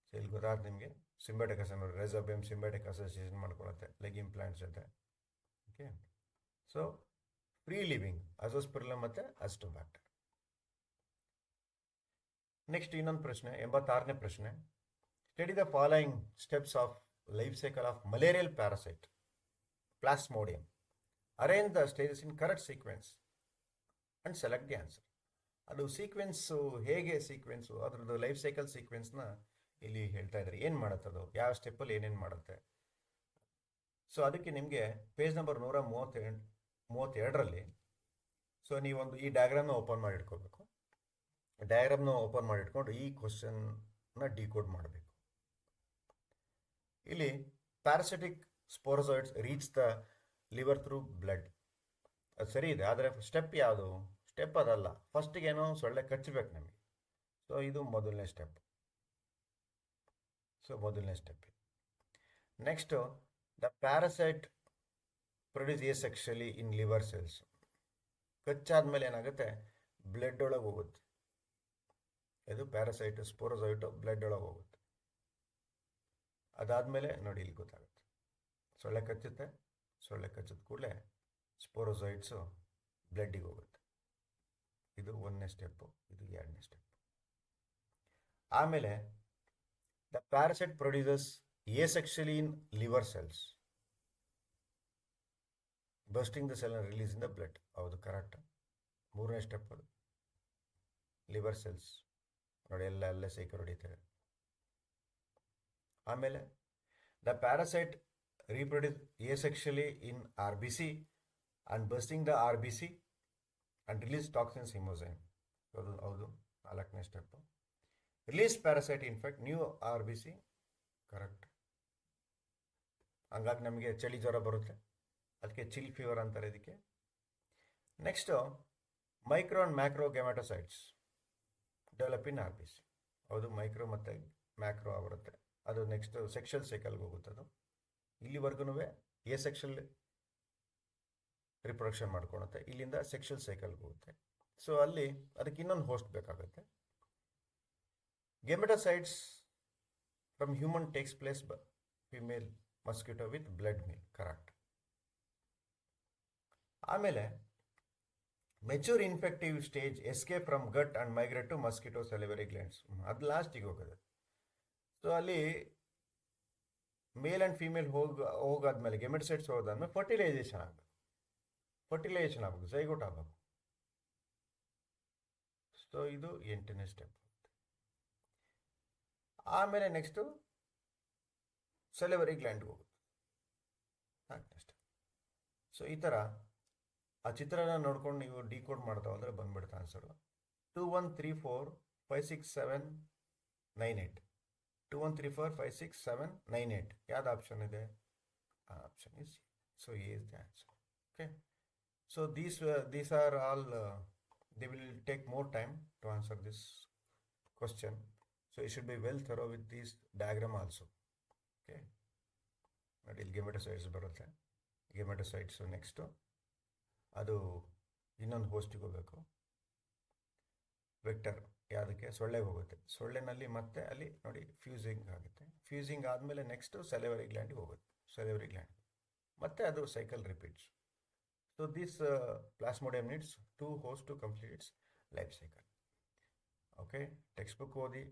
So ಇಲ್ಲಿ ಗೊತ್ತಾದ ನಿಮಗೆ ಸಿಂಬಾಟಿಕ್ ನೋಡಿ, ರೈಸೋಬಿಯಮ್ ಸಿಂಬಾಟಿಕ್ ಅಸೋಸಿಯೇಷನ್ ಮಾಡ್ಕೊಳುತ್ತೆ ಲೆಗ್ಯೂಮ್ ಪ್ಲಾಂಟ್ಸ್ ಜೊತೆ. Okay, so free living azospirillum ಮತ್ತು ಅಸಿಟೋಬ್ಯಾಕ್ಟರ್. ನೆಕ್ಸ್ಟ್ ಇನ್ನೊಂದು ಪ್ರಶ್ನೆ, 86ನೇ ಪ್ರಶ್ನೆ. Study the following steps of life cycle of malarial parasite, Plasmodium. Arrange the stages in correct sequence and select the answer. ಅದು ಸೀಕ್ವೆನ್ಸು ಹೇಗೆ ಸೀಕ್ವೆನ್ಸು ಅದರದ್ದು ಲೈಫ್ ಸೈಕಲ್ ಸೀಕ್ವೆನ್ಸ್ನ ಇಲ್ಲಿ ಹೇಳ್ತಾ ಇದ್ದಾರೆ. ಏನು ಮಾಡುತ್ತೆ ಅದು, ಯಾವ ಸ್ಟೆಪ್ಪಲ್ಲಿ ಏನೇನು ಮಾಡುತ್ತೆ. ಸೊ ಅದಕ್ಕೆ ನಿಮಗೆ ಪೇಜ್ ನಂಬರ್ 132ರಲ್ಲಿ ಸೊ ನೀವೊಂದು ಈ ಡಯಾಗ್ರಾಮ್ನ ಓಪನ್ ಮಾಡಿ ಇಟ್ಕೋಬೇಕು. ಡಯಾಗ್ರಾಮ್ನ ಓಪನ್ ಮಾಡಿ ಇಟ್ಕೊಂಡು ಈ ಕ್ವಶನ್ನ ಡಿಕೋಡ್ ಮಾಡಬೇಕು. ಇಲ್ಲಿ parasitic sporozoites reach the liver through blood, ಅದು ಸರಿ ಇದೆ. ಆದರೆ ಸ್ಟೆಪ್ ಯಾವುದು? ಸ್ಟೆಪ್ ಅದಲ್ಲ. ಫಸ್ಟಿಗೇನೋ ಸೊಳ್ಳೆ ಕಚ್ಚಬೇಕು ನಮಗೆ. ಸೊ ಇದು ಮೊದಲನೇ step. Next the parasite produce asexually in liver cells. ಕಚ್ಚಾದ್ಮೇಲೆ ಏನಾಗುತ್ತೆ, ಬ್ಲಡ್ ಒಳಗೆ ಹೋಗುತ್ತೆ. ಇದು ಪ್ಯಾರಾಸೈಟ್ ಸ್ಪೋರೋಸೈಟು ಬ್ಲಡ್ ಒಳಗೆ ಹೋಗುತ್ತೆ. ಅದಾದಮೇಲೆ ನೋಡಿ ಇಲ್ಲಿ ಗೊತ್ತಾಗುತ್ತೆ, ಸೊಳ್ಳೆ ಕಚ್ಚುತ್ತೆ. ಸೊಳ್ಳೆ ಕಚ್ಚಿದ ಕೂಡಲೇ ಸ್ಪೋರೋಸೈಟ್ಸು ಬ್ಲಡ್ಡಿಗೆ ಹೋಗುತ್ತೆ. ಇದು 1ನೇ ಸ್ಟೆಪ್ಪು, ಇದು 2ನೇ ಸ್ಟೆಪ್. ಆಮೇಲೆ the parasite produces asexually in liver cells, bursting the cell and release in the blood. ಹೌದು, ಕರೆಕ್ಟ್. 3ನೇ ಸ್ಟೆಪ್ ಅದು. ಲಿವರ್ ಸೆಲ್ಸ್ ನೋಡಿ ಅಲ್ಲೇ ಸೈಕಲ್ ಹೊಡಿತಾರೆ. ಆಮೇಲೆ the parasite reproduce asexually in RBC and bursting the RBC and release toxins hemozyme. ಹೌದು 4ನೇ step. Release parasite infect new RBC, correct. ಹಂಗಾಗಿ ನಮಗೆ ಚಳಿ ಜ್ವರ ಬರುತ್ತೆ, ಅದಕ್ಕೆ ಚಿಲ್ ಫೀವರ್ ಅಂತಾರೆ ಇದಕ್ಕೆ. Next micro and macro gametocytes develop in RBC. ಹೌದು, ಮೈಕ್ರೋ ಮತ್ತು ಮ್ಯಾಕ್ರೋ ಆಗಿರುತ್ತೆ. ಅದು ನೆಕ್ಸ್ಟ್ ಸೆಕ್ಷುವಲ್ ಸೈಕಲ್ಗೆ ಹೋಗುತ್ತೆ. ಅದು ಇಲ್ಲಿವರೆಗೂ ಎ ಸೆಕ್ಷುವಲ್ ರಿಪ್ರೊಡಕ್ಷನ್ ಮಾಡ್ಕೊಳುತ್ತೆ, ಇಲ್ಲಿಂದ ಸೆಕ್ಷುವಲ್ ಸೈಕಲ್ಗೆ ಹೋಗುತ್ತೆ. ಸೊ ಅಲ್ಲಿ ಅದಕ್ಕೆ ಇನ್ನೊಂದು ಹೋಸ್ಟ್ ಬೇಕಾಗುತ್ತೆ. Gametocytes from human takes place female mosquito with blood meal, correct. ಆಮೇಲೆ mature infective stage escape from gut and migrate to mosquito salivary glands, ಅದು ಲಾಸ್ಟಿಗೆ ಹೋಗೋದು. ಸೊ ಅಲ್ಲಿ ಮೇಲ್ ಆ್ಯಂಡ್ ಫೀಮೇಲ್ ಹೋಗಾದ್ಮೇಲೆ ಗೆಮೆಟೋಸೈಟ್ಸ್ ಹೋದಾದ್ಮೇಲೆ ಫರ್ಟಿಲೈಸೇಷನ್ ಆಗಬೇಕು, ಝೈಗೋಟ್ ಆಗಬೇಕು. ಸೊ ಇದು 8ನೇ ಸ್ಟೆಪ್. ಆಮೇಲೆ ನೆಕ್ಸ್ಟು ಸೆಲೆವರಿ ಗ್ಲ್ಯಾಂಡ್ಗೆ ಹೋಗುತ್ತೆ, 4ನೇ ಸ್ಟೆಪ್. ಸೊ ಈ ಥರ ಆ ಚಿತ್ರನ ನೋಡ್ಕೊಂಡು ನೀವು ಡಿಕೋಡ್ ಮಾಡ್ತಾ ಹೋದರೆ ಬಂದ್ಬಿಡುತ್ತೆ ಆನ್ಸರು. 2 1 3 4 5 6 7 9 8 2 1 3 4 5 6 7 9 8 ಯಾವ್ದು ಆಪ್ಷನ್ ಇದೆ? Option is so A is the answer. Okay, so these are all they will take more time to answer this question, so you should be well thorough with this diagram also. Okay, ನೋಡಿ ಇಲ್ಲಿ ಗೆಮೆಟೋಸೈಟ್ಸ್ ಬರುತ್ತೆ. ಗೆಮೆಟೋಸೈಟ್ಸ್ ನೆಕ್ಸ್ಟು ಅದು ಇನ್ನೊಂದು ಹೋಸ್ಟಿಗೆ ಹೋಗಬೇಕು. ವೆಕ್ಟರ್ ಯಾವುದಕ್ಕೆ? ಸೊಳ್ಳೆಗೆ ಹೋಗುತ್ತೆ. ಸೊಳ್ಳೆನಲ್ಲಿ ಮತ್ತೆ ಅಲ್ಲಿ ನೋಡಿ ಫ್ಯೂಸಿಂಗ್ ಆಗುತ್ತೆ. ಫ್ಯೂಸಿಂಗ್ ಆದಮೇಲೆ ನೆಕ್ಸ್ಟು ಸೆಲೆವರಿ ಗ್ಲ್ಯಾಂಡಿಗೆ ಹೋಗುತ್ತೆ. ಸೆಲೆವರಿ ಗ್ಲ್ಯಾಂಡ್ ಮತ್ತೆ ಅದು cycle repeats. So this Plasmodium needs 2 host to complete its life cycle. Okay, textbook ಓದಿ,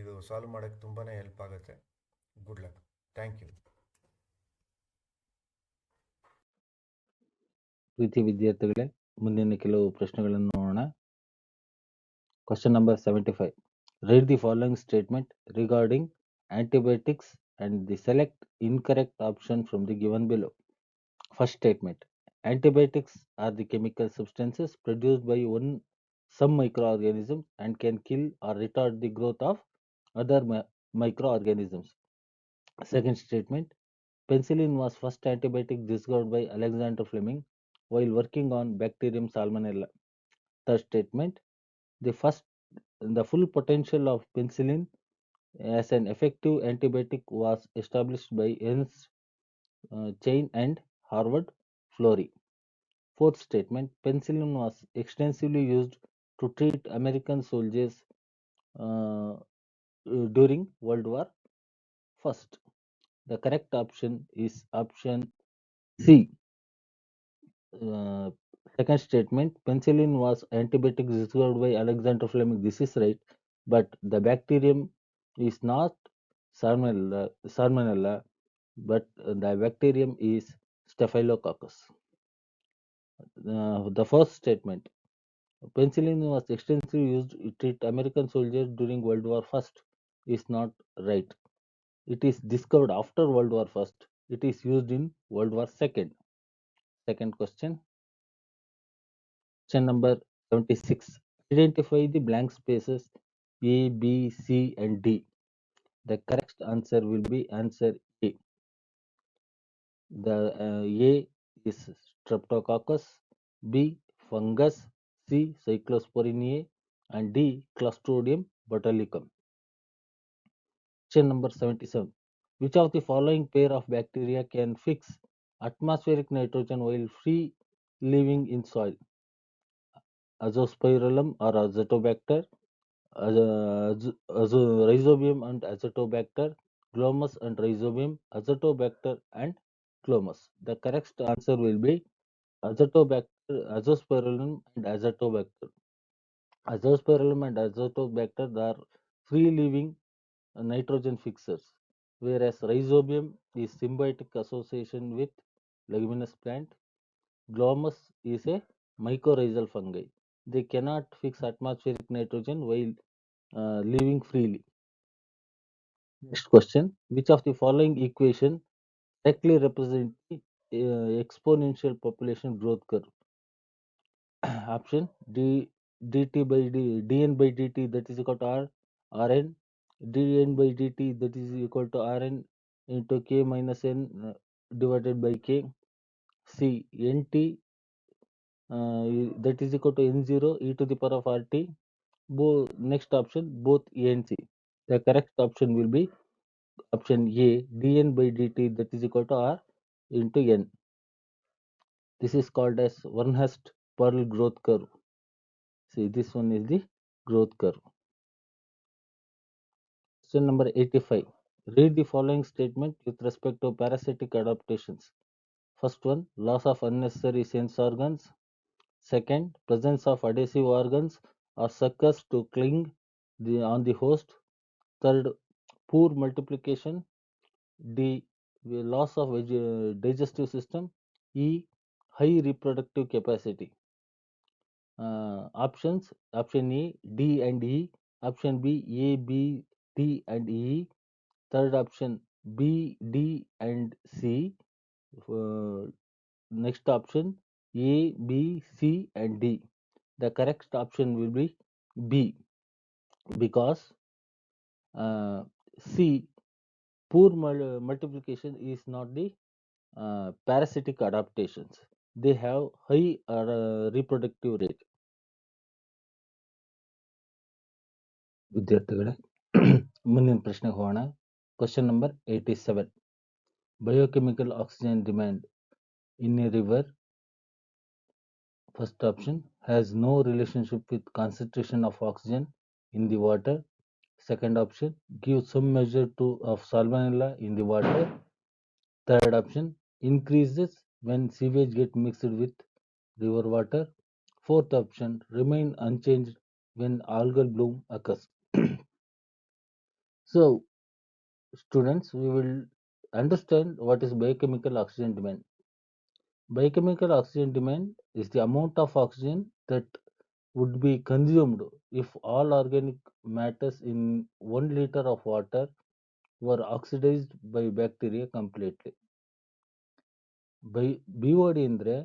ಇದು ಸಾಲ್ವ್ ಮಾಡೋಕ್ಕೆ ತುಂಬಾ ಹೆಲ್ಪ್ ಆಗುತ್ತೆ. Good luck, thank you. ಪ್ರೀತಿ ವಿದ್ಯಾರ್ಥಿಗಳೇ, ಮುಂದಿನ ಕೆಲವು ಪ್ರಶ್ನೆಗಳನ್ನು ನೋಡೋಣ. Question number 75. Read the following statement regarding antibiotics and the select incorrect option from the given below. First statement: antibiotics are the chemical substances produced by some microorganisms and can kill or retard the growth of other microorganisms. Second statement: penicillin was first antibiotic discovered by Alexander Fleming while working on Bacterium salmonella. Third statement: the full potential of penicillin as an effective antibiotic was established by Ernst Chain and Harvard Florey. Fourth statement: penicillin was extensively used to treat American soldiers during World War I. The correct option is option C. Second statement: penicillin was antibiotic discovered by Alexander Fleming. This is right, but the Bacterium is not Salmonella, but the bacterium is Staphylococcus. The first statement: penicillin was extensively used to treat American soldiers during World War I is not right. It is discovered after World War I. It is used in World War II. Second question. Question number 76. Identify the blank spaces A, B, C, and D. The correct answer will be answer A. The A is Streptococcus, B fungus, C Cyclosporinae, and D Clostridium botulism. Question number 77. Which of the following pair of bacteria can fix atmospheric nitrogen while free living in soil? Azospirillum or Azotobacter, Rhizobium and Azotobacter, Glomus and Rhizobium, Azotobacter and Glomus. The correct answer will be Azotobacter, Azospirillum and Azotobacter. Azospirillum and Azotobacter are free-living nitrogen fixers, whereas Rhizobium is symbiotic association with leguminous plant. Glomus is a mycorrhizal fungi. They cannot fix atmospheric nitrogen while living freely. Next question: which of the following equation directly represent the exponential population growth curve? Option D, dt by dn by dt that is equal to rn, dn by dt that is equal to rn into k minus n divided by k. C, nt that is equal to n0 e to the power of rt. Next option, both A and C. The correct option will be option A, dn by dt that is equal to r into n. This is called as Verhulst-Pearl growth curve. See, this one is the growth curve. Question number 85. Read the following statement with respect to parasitic adaptations. First one, loss of unnecessary sense organs. Second, presence of adhesive organs or suckers to cling on the host. Third, poor multiplication. D, loss of digestive system. E, high reproductive capacity. Options: option A, D and E. Option B, A, B, D and E. Third option, B, D and C. Next option, A, B, C and D. The correct option will be B, because C, poor multiplication is not the parasitic adaptations. They have high reproductive rate. ವಿದ್ಯಾರ್ಥಿಗಳೇ, ಮುಂದಿನ ಪ್ರಶ್ನೆಗೆ ಹೋಗೋಣ. Question number 87. Biochemical oxygen demand in a river. First option has no relationship with concentration of oxygen in the water. Second option, give some measure of salmonella in the water. Third option, increases when sewage get mixed with river water. Fourth option, remain unchanged when algal bloom occurs. So, students, we will understand what is biochemical oxygen demand. Biochemical oxygen demand is the amount of oxygen that would be consumed if all organic matters in 1 liter of water were oxidized by bacteria completely. BOD ಅಂದ್ರೆ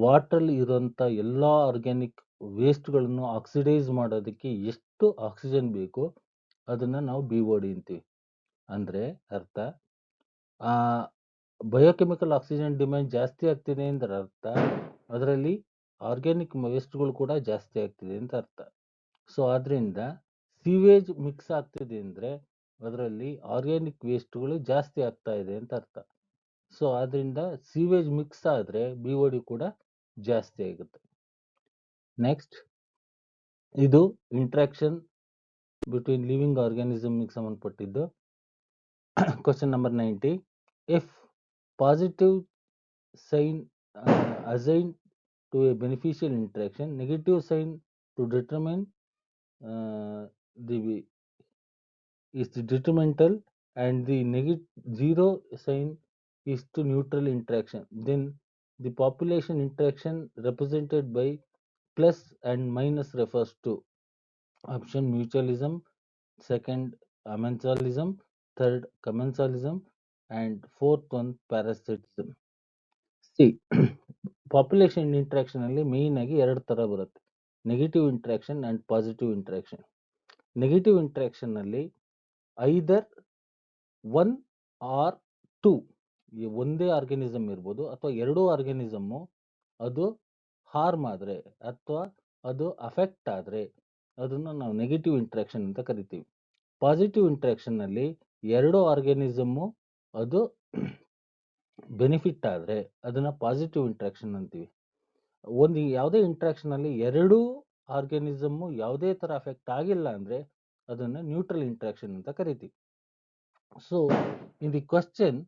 ವಾಟರ್ ಇರುವಂತ ಎಲ್ಲಾ ಆರ್ಗ್ಯಾನಿಕ್ ವೇಸ್ಟ್ಗಳನ್ನು ಆಕ್ಸಿಡೈಸ್ ಮಾಡೋದಕ್ಕೆ ಎಷ್ಟು ಆಕ್ಸಿಜನ್ ಬೇಕು ಅದನ್ನ ನಾವು BOD ಅಂತೀವಿ. ಅಂದ್ರೆ ಅರ್ಥ, ಬಯೋಕೆಮಿಕಲ್ ಆಕ್ಸಿಜನ್ ಡಿಮ್ಯಾಂಡ್ ಜಾಸ್ತಿ ಆಗ್ತಿದೆ ಅಂದ್ರೆ ಅರ್ಥ ಅದರಲ್ಲಿ ಆರ್ಗ್ಯಾನಿಕ್ ವೇಸ್ಟ್ಗಳು ಕೂಡ ಜಾಸ್ತಿ ಆಗ್ತಿದೆ ಅಂತ ಅರ್ಥ. ಸೊ ಆದ್ರಿಂದ ಸೀವೇಜ್ ಮಿಕ್ಸ್ ಆಗ್ತಿದೆ ಅಂದ್ರೆ ಅದರಲ್ಲಿ ಆರ್ಗ್ಯಾನಿಕ್ ವೇಸ್ಟ್ಗಳು ಜಾಸ್ತಿ ಆಗ್ತಾ ಇದೆ ಅಂತ ಅರ್ಥ. ಸೊ ಆದ್ರಿಂದ ಸೀವೇಜ್ ಮಿಕ್ಸ್ ಆದ್ರೆ BOD ಕೂಡ ಜಾಸ್ತಿ ಆಗುತ್ತೆ. ನೆಕ್ಸ್ಟ್, ಇದು ಇಂಟ್ರಾಕ್ಷನ್ ಬಿಟ್ವೀನ್ ಲಿವಿಂಗ್ ಆರ್ಗ್ಯಾನಿಸಮ್ಗೆ ಸಂಬಂಧಪಟ್ಟಿದ್ದು. Question number 90. If positive sign assigned to a beneficial interaction, negative sign to determine the is the detrimental, and the zero sign is to neutral interaction. Then the population interaction represented by plus and minus refers to option mutualism, second amensalism, third commensalism, and fourth one parasitism. See, population interaction ಅಲ್ಲಿ ಮೇನ್ ಆಗಿ ಎರಡು ತರ ಬರುತ್ತೆ, negative interaction and positive interaction. Negative interaction ಅಲ್ಲಿ ಐದರ್ ಒನ್ ಆರ್ ಟೂ, ಒಂದೇ ಆರ್ಗ್ಯಾನಿಸಮ್ ಇರ್ಬೋದು ಅಥವಾ ಎರಡೂ ಆರ್ಗ್ಯಾನಿಸಮ್ಮು ಅದು ಹಾರ್ಮ್ ಆದರೆ ಅಥವಾ ಅದು ಅಫೆಕ್ಟ್ ಆದರೆ ಅದನ್ನು ನಾವು ನೆಗೆಟಿವ್ ಇಂಟ್ರಾಕ್ಷನ್ ಅಂತ ಕರಿತೀವಿ. ಪಾಸಿಟಿವ್ ಇಂಟ್ರಾಕ್ಷನ್ ಅಲ್ಲಿ ಎರಡು ಆರ್ಗ್ಯಾನಿಸಮ್ಮು ಅದು ಬೆನಿಫಿಟ್ ಆದರೆ ಅದನ್ನ ಪಾಸಿಟಿವ್ ಇಂಟ್ರಾಕ್ಷನ್ ಅಂತೀವಿ. ಒಂದು ಯಾವುದೇ ಇಂಟ್ರಾಕ್ಷನ್ ಅಲ್ಲಿ ಎರಡೂ ಆರ್ಗ್ಯಾನಿಸಮ್ಮು ಯಾವುದೇ ತರ ಅಫೆಕ್ಟ್ ಆಗಿಲ್ಲ ಅಂದ್ರೆ ಅದನ್ನ ನ್ಯೂಟ್ರಲ್ ಇಂಟ್ರಾಕ್ಷನ್ ಅಂತ ಕರಿತೀವಿ. So in the question